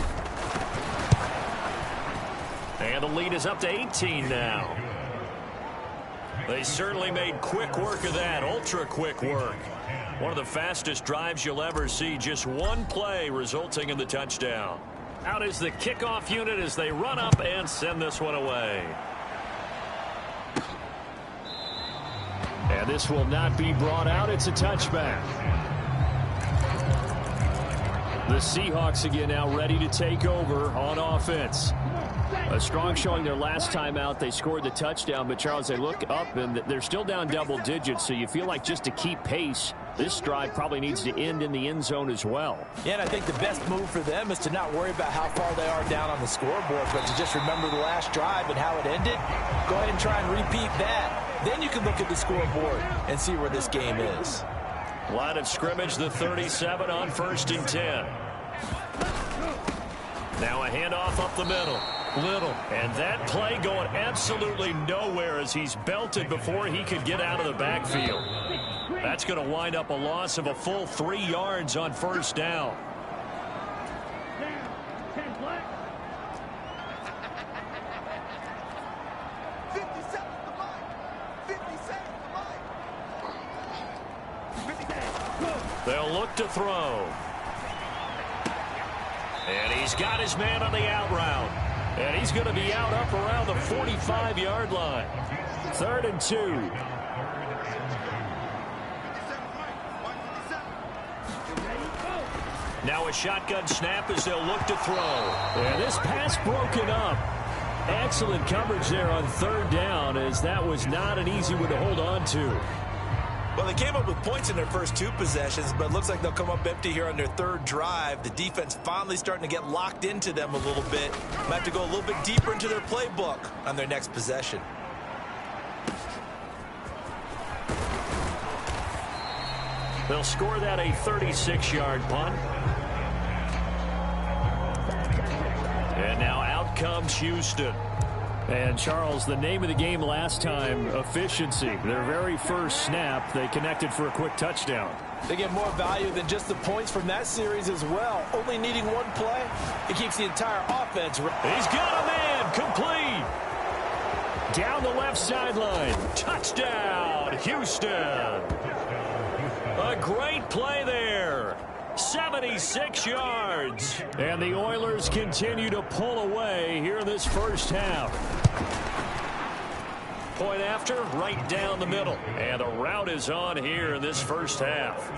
And the lead is up to 18 now. They certainly made quick work of that, ultra-quick work. One of the fastest drives you'll ever see, just 1 play resulting in the touchdown. Out is the kickoff unit as they run up and send this one away.
And this will not be brought out. It's a touchback. The Seahawks again now ready to take over on offense. A strong showing their last time out. They scored the touchdown, but Charles, they look up and they're still down double digits, so you feel like just to keep pace, This drive probably needs to end in the end zone as well.
Yeah, and I think the best move for them is to not worry about how far they are down on the scoreboard, but to just remember the last drive and how it ended. Go ahead and try and repeat that. Then you can look at the scoreboard and see where this game is.
Line of scrimmage, the 37 on 1st and 10. Now a handoff up the middle. Little. And that play going absolutely nowhere as he's belted before he could get out of the backfield. That's going to wind up a loss of a full 3 yards on 1st down. They'll look to throw. And he's got his man on the out route. And he's going to be out up around the 45-yard line. 3rd and 2. Now a shotgun snap as they'll look to throw.
And this pass broken up. Excellent coverage there on 3rd down, as that was not an easy one to hold on to.
Well, they came up with points in their first 2 possessions, but it looks like they'll come up empty here on their 3rd drive. The defense finally starting to get locked into them a little bit. Might have to go a little bit deeper into their playbook on their next possession.
They'll score that a 36-yard punt. And now out comes Houston.
And, Charles, the name of the game last time, efficiency. Their very first snap, they connected for a quick touchdown.
They get more value than just the points from that series as well. Only needing 1 play, it keeps the entire offense.
He's got a man, complete.
Down the left sideline.
Touchdown, Houston. A great play there. 76 yards.
And the Oilers continue to pull away here in this first half.
Point after, right down the middle. And the route is on here in this first half.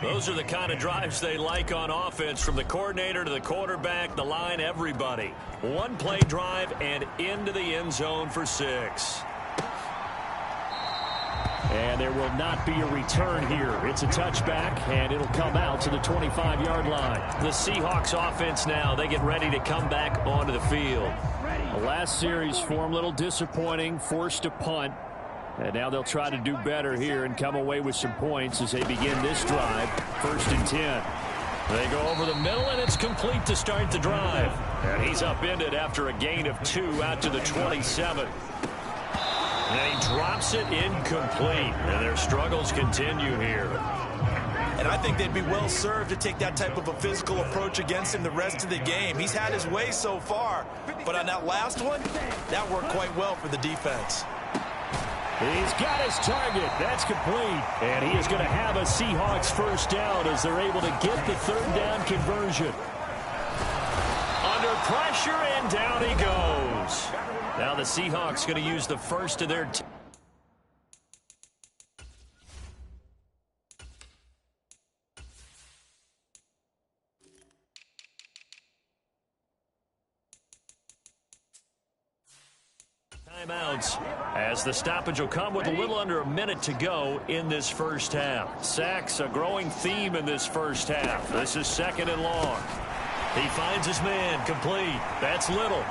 Those are the kind of drives they like on offense, from the coordinator to the quarterback, the line, everybody. 1 play drive and into the end zone for 6.
And there will not be a return here. It's a touchback, and it'll come out to the 25-yard line.
The Seahawks offense now, they get ready to come back onto the field.
The last series for them, a little disappointing, forced a punt. And now they'll try to do better here and come away with some points as they begin this drive. 1st and 10.
They go over the middle, and it's complete to start the drive. And he's upended after a gain of 2 out to the 27. And he drops it incomplete. And their struggles continue here.
And I think they'd be well served to take that type of a physical approach against him the rest of the game. He's had his way so far, but on that last one, that worked quite well for the defense.
He's got his target. That's complete. And he is going to have a Seahawks first down as they're able to get the 3rd down conversion.
Under pressure, and down he goes. Now the Seahawks going to use the first of their timeouts, as the stoppage will come with a little under a minute to go in this first half. Sacks, a growing theme in this first half. This is 2nd and long. He finds his man, complete. That's Little.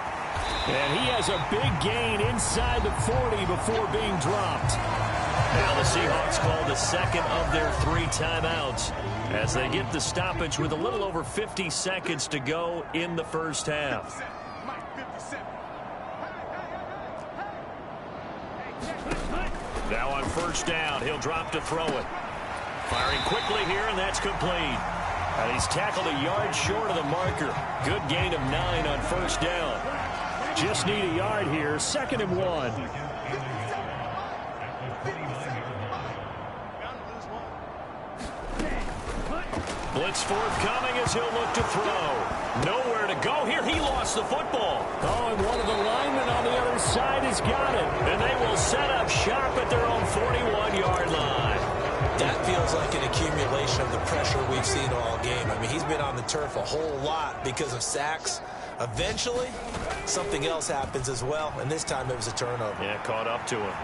And he has a big gain inside the 40 before being dropped.
Now the Seahawks call the 2nd of their 3 timeouts as they get the stoppage with a little over 50 seconds to go in the first half. Now on 1st down, he'll drop to throw it. Firing quickly here, and that's complete. And he's tackled a yard short of the marker. Good gain of 9 on 1st down.
Just need a yard here. 2nd and 1.
Blitz forthcoming as he'll look to throw. Nowhere to go here. He lost the football.
Oh, and one of the linemen on the other side has got it.
And they will set up shop at their own 41-yard line.
That feels like an accumulation of the pressure we've seen all game. I mean, he's been on the turf a whole lot because of sacks. Eventually, something else happens as well, and this time it was a turnover.
Yeah, caught up to him.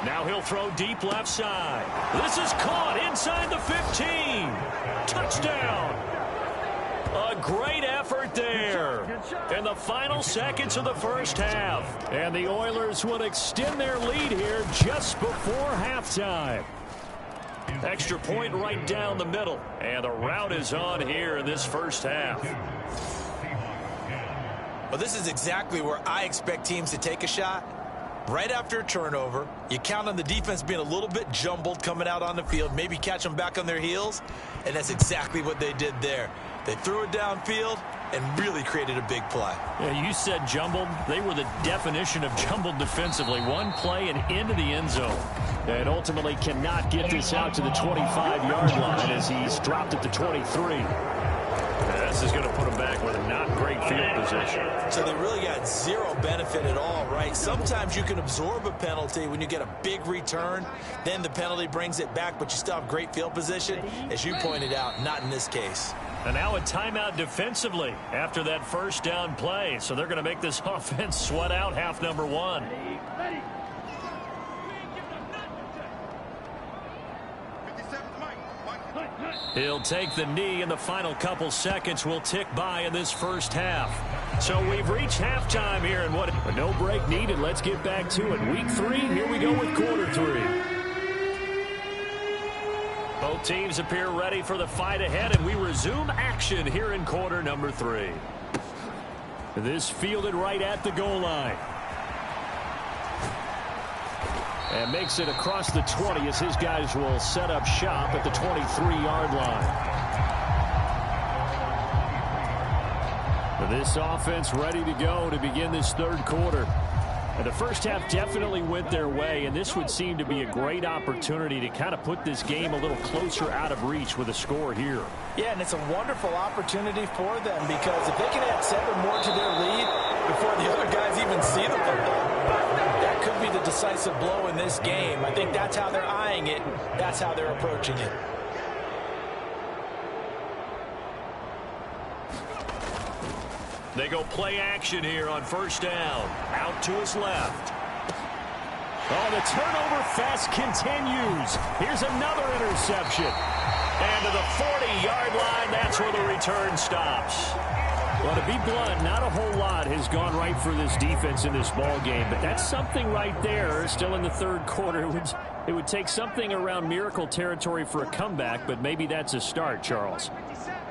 Now he'll throw deep left side. This is caught inside the 15. Touchdown. A great effort there in the final seconds of the first half.
And the Oilers would extend their lead here just before halftime.
Extra point right down the middle. And the route is on here in this first half.
Well, this is exactly where I expect teams to take a shot. Right after a turnover, you count on the defense being a little bit jumbled coming out on the field, maybe catch them back on their heels, and that's exactly what they did there. They threw it downfield and really created a big play.
Yeah, you said jumbled. They were the definition of jumbled defensively. One play and into the end zone. And ultimately cannot get this out to the 25-yard line as he's dropped at the 23.
This is going to put him back with a not great field position.
So they really got zero benefit at all, right? Sometimes you can absorb a penalty when you get a big return. Then the penalty brings it back, but you still have great field position. As you pointed out, not in this case.
And now a timeout defensively after that first down play. So they're going to make this offense sweat out half number one. He'll take the knee, and the final couple seconds will tick by in this first half. So we've reached halftime here, and what?
No break needed. Let's get back to it. Week 3, here we go with quarter 3.
Both teams appear ready for the fight ahead, and we resume action here in quarter number 3.
This fielded right at the goal line. And makes it across the 20 as his guys will set up shop at the 23-yard line. This offense ready to go to begin this third quarter. And the first half definitely went their way, and this would seem to be a great opportunity to kind of put this game a little closer out of reach with a score here.
Yeah, and it's a wonderful opportunity for them because if they can add 7 more to their lead before the other guys even see the football, that could be the decisive blow in this game. I think that's how they're eyeing it. That's how they're approaching it.
They go play action here on first down. Out to his left.
Oh, the turnover fest continues. Here's another interception.
And to the 40-yard line, that's where the return stops.
Well, to be blunt, not a whole lot has gone right for this defense in this ball game, but that's something right there. Still in the third quarter. It would take something around miracle territory for a comeback, but maybe that's a start, Charles.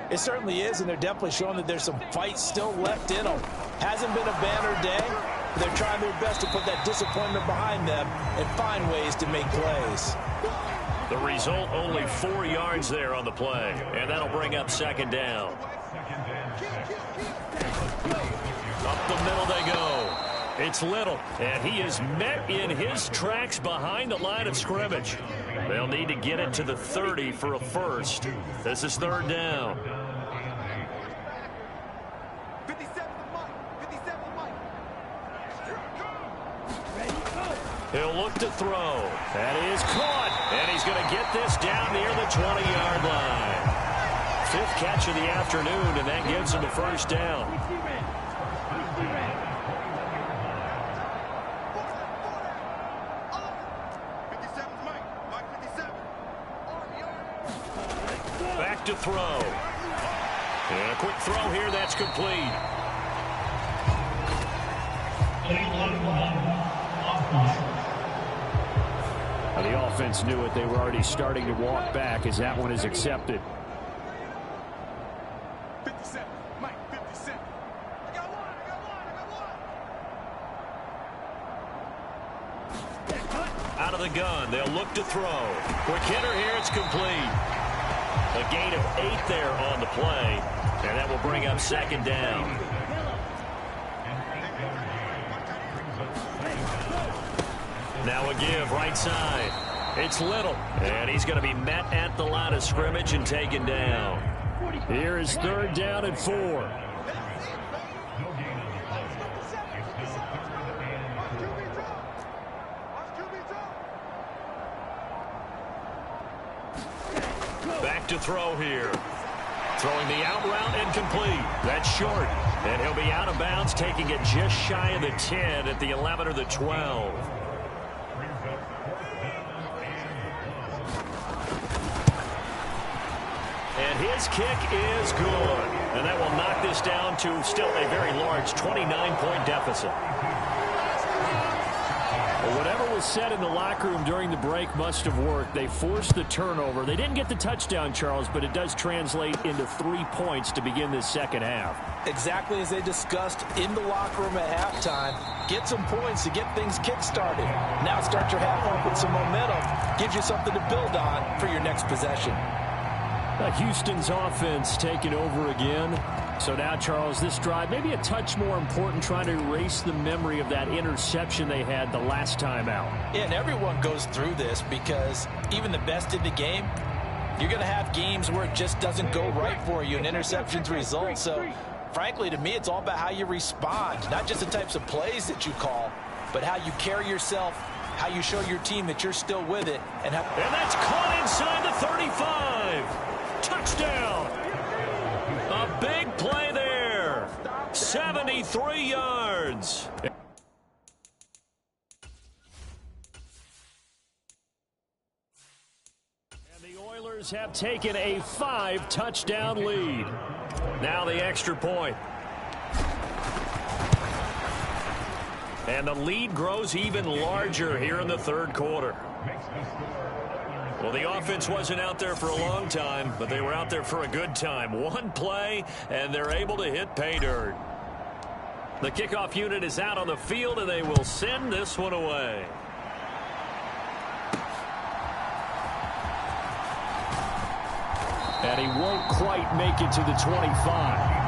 It certainly is, and they're definitely showing that there's some fight still left in them. Hasn't been a banner day, but they're trying their best to put that disappointment behind them and find ways to make plays.
The result, only 4 yards there on the play, and that'll bring up second down. Up the middle they go. It's Little, and he is met in his tracks behind the line of scrimmage. They'll need to get it to the 30 for a first. This is third down. He'll look to throw. That is caught, and he's going to get this down near the 20-yard line. 5th catch of the afternoon, and that gives him a first down. Back to throw. And a quick throw here, that's complete.
Well, the offense knew it. They were already starting to walk back as that one is accepted.
57, Mike, 57. I got one.
Out of the gun, they'll look to throw. Quick hitter here, it's complete. A gain of 8 there on the play, and that will bring up second down. Now a give right side. It's Little, and he's going to be met at the line of scrimmage and taken down.
Here is third down and 4.
Back to throw here. Throwing the out route incomplete. That's short. And he'll be out of bounds, taking it just shy of the 10 at the 11 or the 12. And his kick is good. And that will knock this down to still a very large 29-point deficit.
Well, whatever was said in the locker room during the break must have worked. They forced the turnover. They didn't get the touchdown, Charles, but it does translate into 3 points to begin this second half.
Exactly as they discussed in the locker room at halftime. Get some points to get things kick-started. Now start your half off with some momentum. Gives you something to build on for your next possession.
Houston's offense taking over again. So now, Charles, this drive maybe a touch more important, trying to erase the memory of that interception they had the last time out.
Yeah, and everyone goes through this because even the best in the game, you're going to have games where it just doesn't go right for you and interceptions result. So, frankly, to me, it's all about how you respond, not just the types of plays that you call, but how you carry yourself, how you show your team that you're still with it. And
that's caught inside the 35. Touchdown. A big play there. 73 yards.
And the Oilers have taken a 5-touchdown lead.
Now the extra point. And the lead grows even larger here in the third quarter. Well, the offense wasn't out there for a long time, but they were out there for a good time. One play, and they're able to hit pay dirt. The kickoff unit is out on the field, and they will send this one away.
And he won't quite make it to the 25.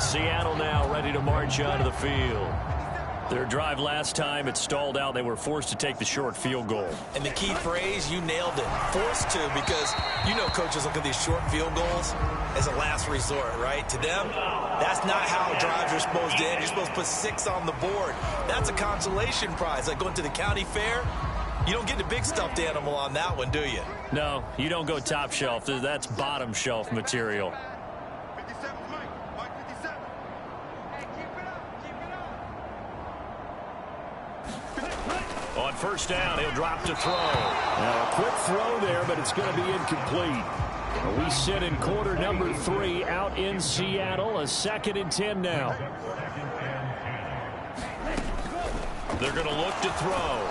Seattle now ready to march out of the field. Their drive last time, it stalled out. They were forced to take the short field goal.
And the key phrase, you nailed it. Forced to, because you know coaches look at these short field goals as a last resort, right? To them, that's not how drives are supposed to end. You're supposed to put 6 on the board. That's a consolation prize. Like going to the county fair, you don't get the big stuffed animal on that one, do you?
No, you don't go top shelf. That's bottom shelf material.
57, Mike 57. Hey, keep it up, keep it up.
On first down, he'll drop to throw.
Now, a quick throw there, but it's going to be incomplete. We sit in quarter number 3 out in Seattle. A 2nd and 10 now.
They're going to look to throw.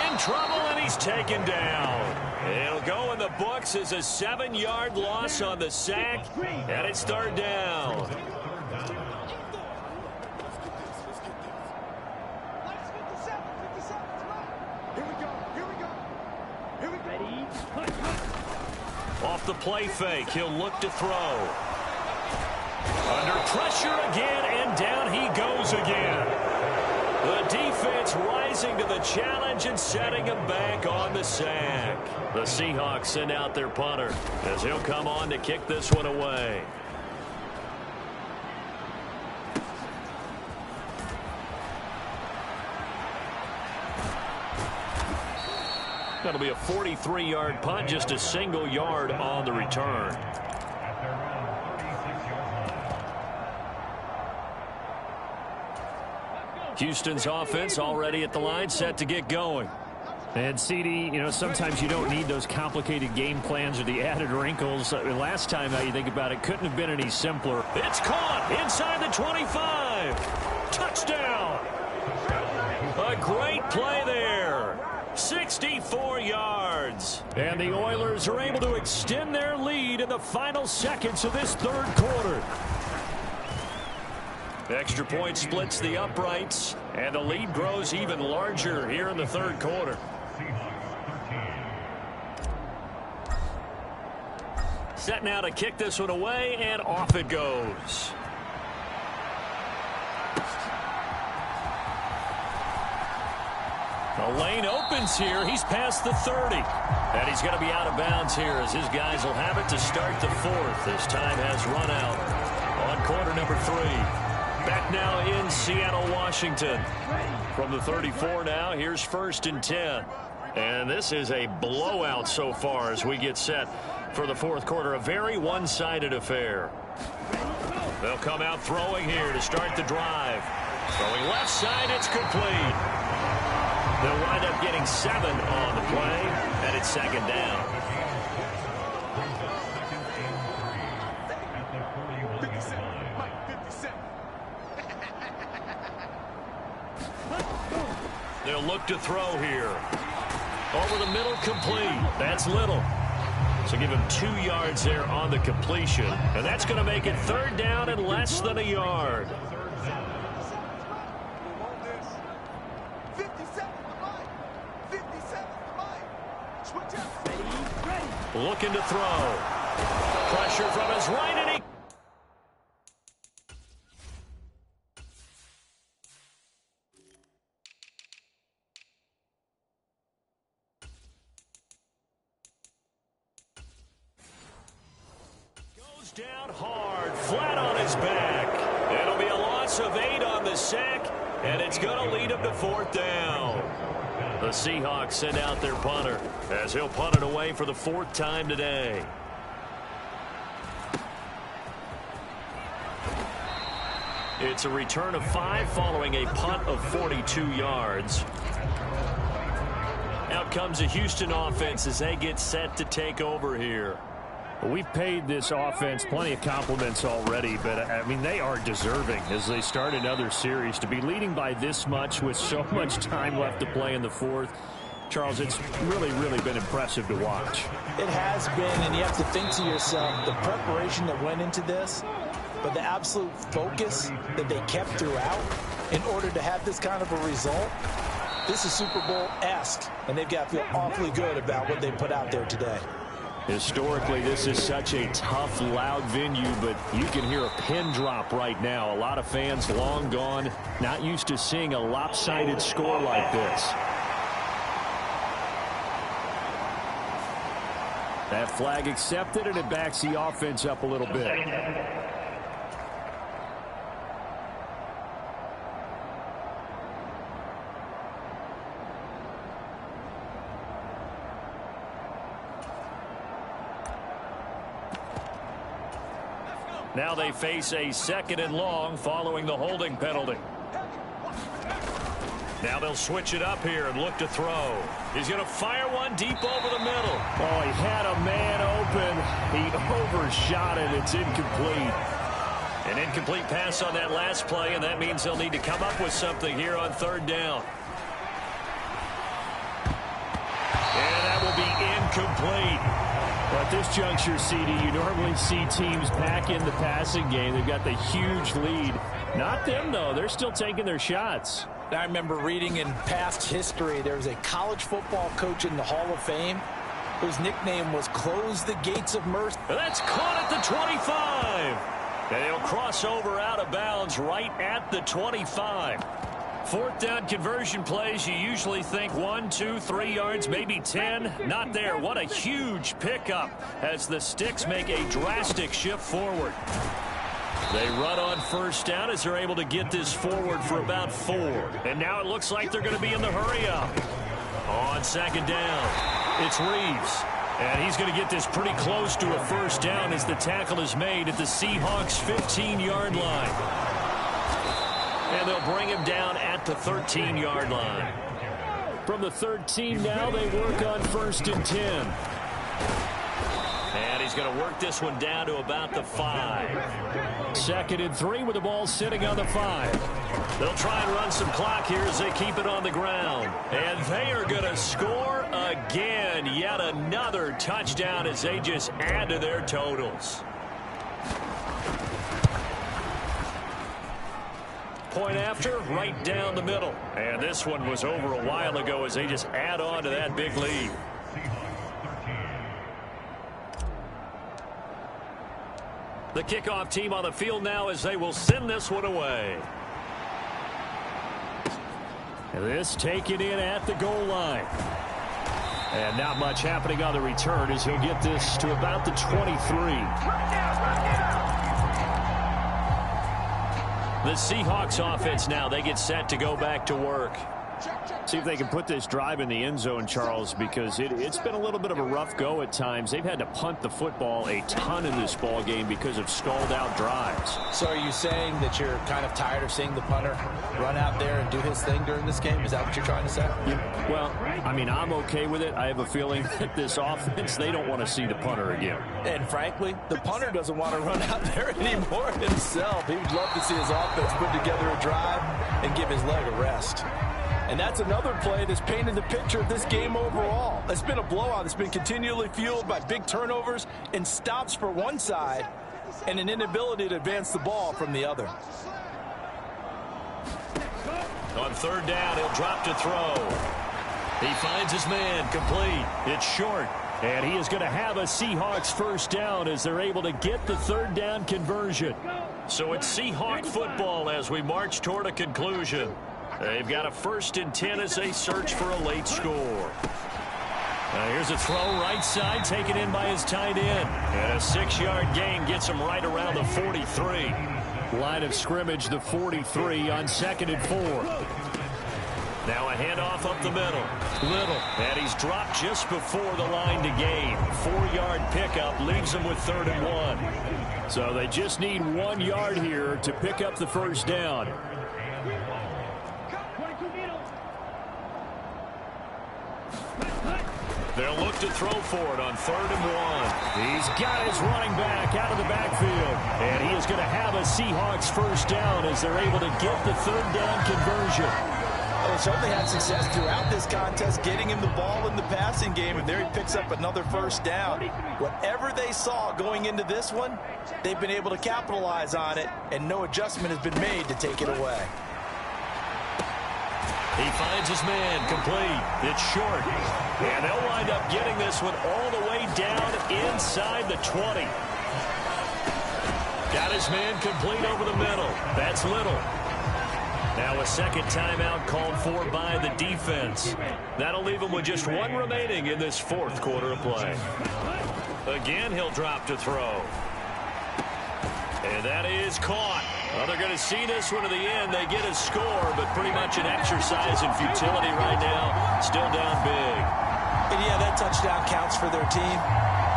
In trouble, and he's taken down. It'll go in the books as a 7-yard loss on the sack, and it's third down. Off the play fake, he'll look to throw. Under pressure again, and down he goes again. The defense rising to the challenge and setting him back on the sack. The Seahawks send out their punter as he'll come on to kick this one away. That'll be a 43-yard punt, just a single yard on the return. Houston's offense already at the line, set to get going.
And, CD, you know, sometimes you don't need those complicated game plans or the added wrinkles. Last time, now you think about it, couldn't have been any simpler.
It's caught inside the 25. Touchdown. A great play there. 64 yards.
And the Oilers are able to extend their lead in the final seconds of this third quarter.
Extra point splits the uprights, and the lead grows even larger here in the third quarter. Set now to kick this one away, and off it goes. The lane opens here. He's past the 30. And he's going to be out of bounds here as his guys will have it to start the fourth. This time has run out on quarter number 3. Back now in Seattle, Washington. From the 34 now, here's 1st and 10. And this is a blowout so far as we get set for the fourth quarter. A very one-sided affair. They'll come out throwing here to start the drive. Throwing left side, it's complete. They'll wind up getting 7 on the play, and it's second down.
57, Mike, 57.
They'll look to throw here. Over the middle, complete. That's Little. So give him 2 yards there on the completion. And that's going to make it third down and less than a yard.
57 to Mike. 57 to Mike. Switch out. Ready.
Looking to throw. Pressure from his right, and he... goes down hard, flat on his back. It'll be a loss of 8 on the sack, and it's going to lead him to fourth down. The Seahawks send out their punter as he'll punt it away for the 4th time today. It's a return of 5 following a punt of 42 yards. Out comes the Houston offense as they get set to take over here.
We've paid this offense plenty of compliments already, but, I mean, they are deserving as they start another series. To be leading by this much with so much time left to play in the 4th, Charles, it's really, really been impressive to watch.
It has been, and you have to think to yourself, the preparation that went into this, but the absolute focus that they kept throughout in order to have this kind of a result. This is Super Bowl-esque, and they've got to feel awfully good about what they put out there today.
Historically, this is such a tough, loud venue, but you can hear a pin drop right now. A lot of fans long gone, not used to seeing a lopsided score like this. That flag accepted, and it backs the offense up a little bit.
Now they face a 2nd and long following the holding penalty. Now they'll switch it up here and look to throw. He's going to fire one deep over the middle.
Oh, he had a man open. He overshot it. It's incomplete.
An incomplete pass on that last play, and that means they'll need to come up with something here on 3rd down. And that will be incomplete.
Well, at this juncture, CD, you normally see teams pack in the passing game. They've got the huge lead. Not them, though. They're still taking their shots.
I remember reading in past history, there was a college football coach in the Hall of Fame whose nickname was Close the Gates of Mercy.
That's caught at the 25. And he'll cross over out of bounds right at the 25. 4th down conversion plays, you usually think 1, 2, 3 yards, maybe 10. Not there. What a huge pickup as the Sticks make a drastic shift forward. They run on 1st down as they're able to get this forward for about 4. And now it looks like they're going to be in the hurry up. On 2nd down, it's Reeves. And he's going to get this pretty close to a 1st down as the tackle is made at the Seahawks' 15-yard line. And they'll bring him down at the 13-yard line.
From the 13 now, they work on 1st and 10.
And he's going to work this one down to about the 5.
2nd and 3 with the ball sitting on the 5.
They'll try and run some clock here as they keep it on the ground. And they are going to score again. Yet another touchdown as they just add to their totals. Point after, right down the middle. And this one was over a while ago as they just add on to that big lead. The kickoff team on the field now as they will send this one away.
And this taken in at the goal line. And not much happening on the return as he'll get this to about the 23. The Seahawks offense now, they get set to go back to work.
Check.
See if they can put this drive in the end zone, Charles, because it's been a little bit of a rough go at times. They've had to punt the football a ton in this ball game because of stalled-out drives.
So are you saying that you're kind of tired of seeing the punter run out there and do his thing during this game? Is that what you're trying to say?
Yeah. Well, I mean, I'm okay with it. I have a feeling that this offense, they don't want to see the punter again.
And frankly, the punter doesn't want to run out there anymore himself. He would love to see his offense put together a drive and give his leg a rest. And that's another play that's painted the picture of this game overall. It's been a blowout. It's been continually fueled by big turnovers and stops for one side and an inability to advance the ball from the other.
On third down, he'll drop to throw. He finds his man, complete. It's short.
And he is going to have a Seahawks first down as they're able to get the third down conversion.
So it's Seahawk football as we march toward a conclusion. They've got a 1st and 10 as they search for a late score. Here's a throw right side taken in by his tight end. And a 6-yard gain gets him right around the 43.
Line of scrimmage, the 43 on 2nd and 4.
Now a handoff up the middle. Little. And he's dropped just before the line to gain. 4-yard pickup leaves him with 3rd and 1.
So they just need 1 yard here to pick up the first down.
They'll look to throw for it on 3rd and 1.
He's got his running back out of the backfield. And he is going to have a Seahawks first down as they're able to get the third down conversion.
Well, they certainly had success throughout this contest, getting him the ball in the passing game, and there he picks up another first down. Whatever they saw going into this one, they've been able to capitalize on it, and no adjustment has been made to take it away.
He finds his man, complete. It's short. And they'll wind up getting this one all the way down inside the 20. Got his man complete over the middle. That's Little. Now a second timeout called for by the defense. That'll leave him with just 1 remaining in this 4th quarter of play. Again, he'll drop to throw. And that is caught. Well, they're going to see this one to the end. They get a score, but pretty much an exercise in futility right now. Still down big.
And yeah, that touchdown counts for their team,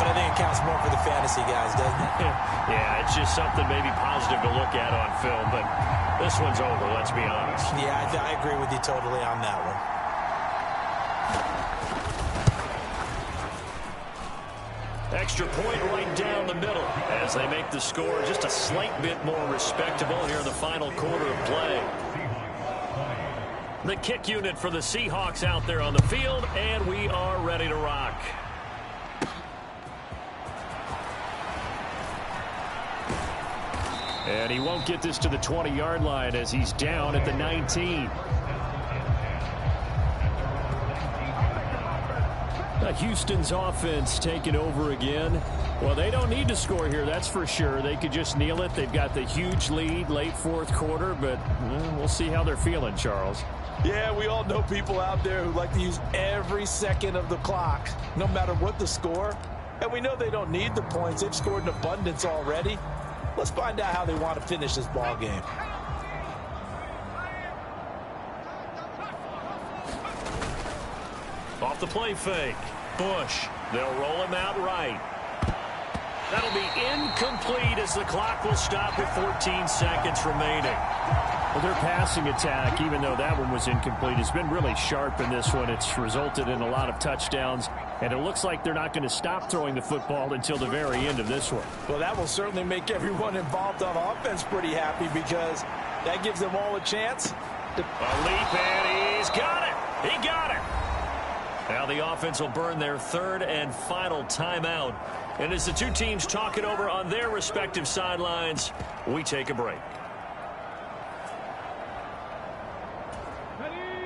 but I think it counts more for the fantasy guys, doesn't it?
Yeah, it's just something maybe positive to look at on film, but this one's over, let's be honest.
Yeah, I agree with you totally on that one.
Extra point right down the middle as they make the score just a slight bit more respectable here in the final quarter of play. The kick unit for the Seahawks out there on the field, and we are ready to rock.
And he won't get this to the 20-yard line as he's down at the 19. Houston's offense taking over again. Well, they don't need to score here, that's for sure. They could just kneel it. They've got the huge lead late 4th quarter, but we'll see how they're feeling, Charles.
Yeah, we all know people out there who like to use every second of the clock, no matter what the score. And we know they don't need the points. They've scored in abundance already. Let's find out how they want to finish this ball game.
Off the play fake. Bush. They'll roll him out right. That'll be incomplete as the clock will stop with 14 seconds remaining.
Well, their passing attack, even though that one was incomplete, has been really sharp in this one. It's resulted in a lot of touchdowns, and it looks like they're not going to stop throwing the football until the very end of this one.
Well, that will certainly make everyone involved on offense pretty happy because that gives them all a chance.
A leap, and he's got it. He got it. Now the offense will burn their 3rd and final timeout. And as the two teams talk it over on their respective sidelines, we take a break.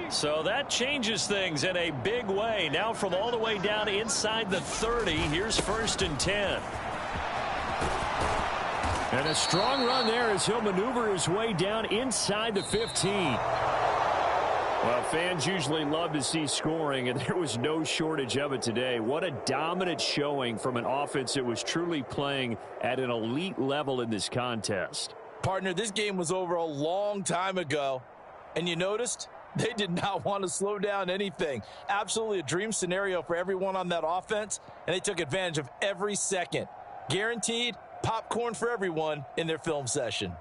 So that changes things in a big way. Now from all the way down inside the 30, here's 1st and 10.
And a strong run there as he'll maneuver his way down inside the 15. Well, fans usually love to see scoring, and there was no shortage of it today. What a dominant showing from an offense that was truly playing at an elite level in this contest.
Partner, this game was over a long time ago, and you noticed They did not want to slow down anything. Absolutely a dream scenario for everyone on that offense, and they took advantage of every second. Guaranteed popcorn for everyone in their film session.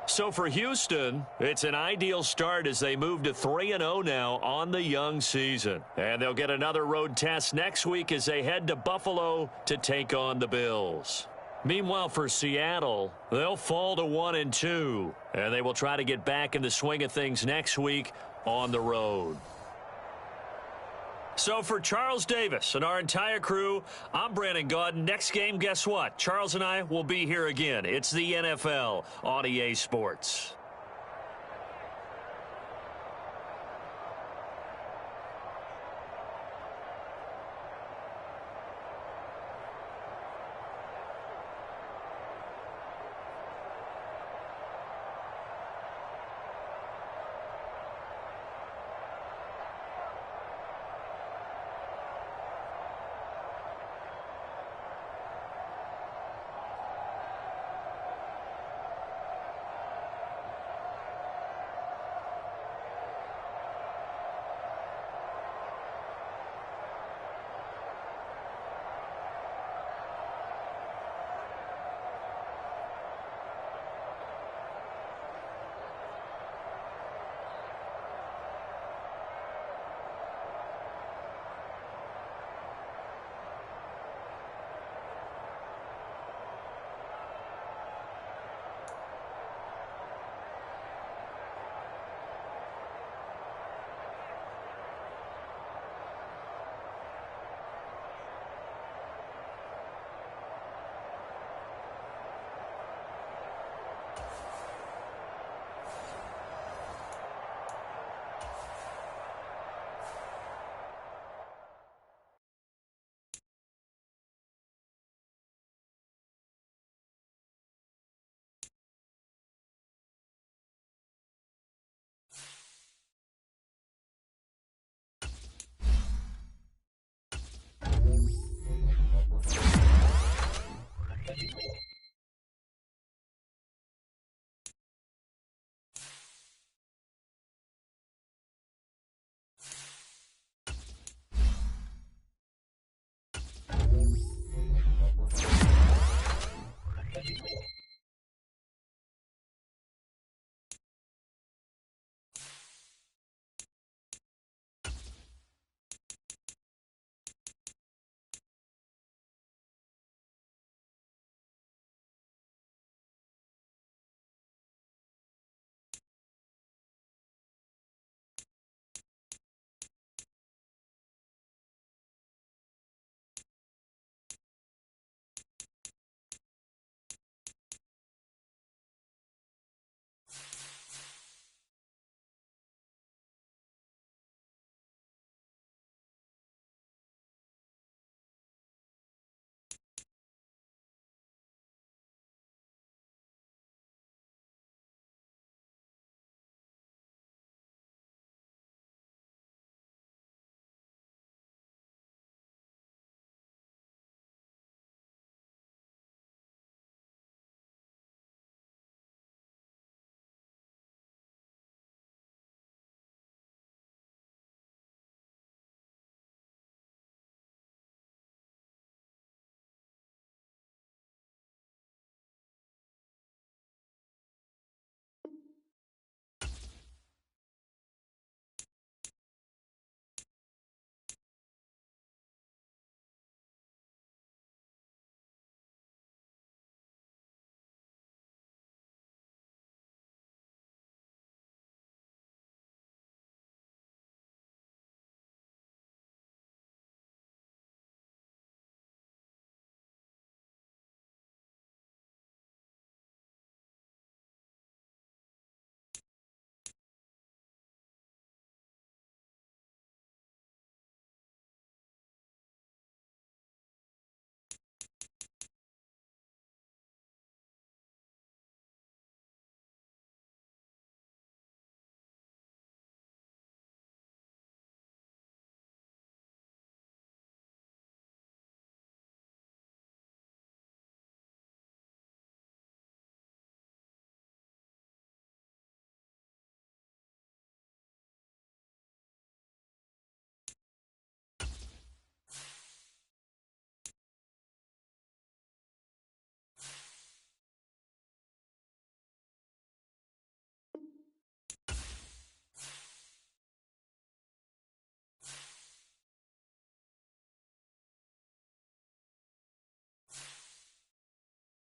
So for Houston, it's an ideal start as they move to 3-0 now on the young season. And they'll get another road test next week as they head to Buffalo to take on the Bills. Meanwhile, for Seattle, they'll fall to 1-2, and they will try to get back in the swing of things next week on the road. So for Charles Davis and our entire crew, I'm Brandon Gaudin. Next game, guess what? Charles and I will be here again. It's the NFL on EA Sports.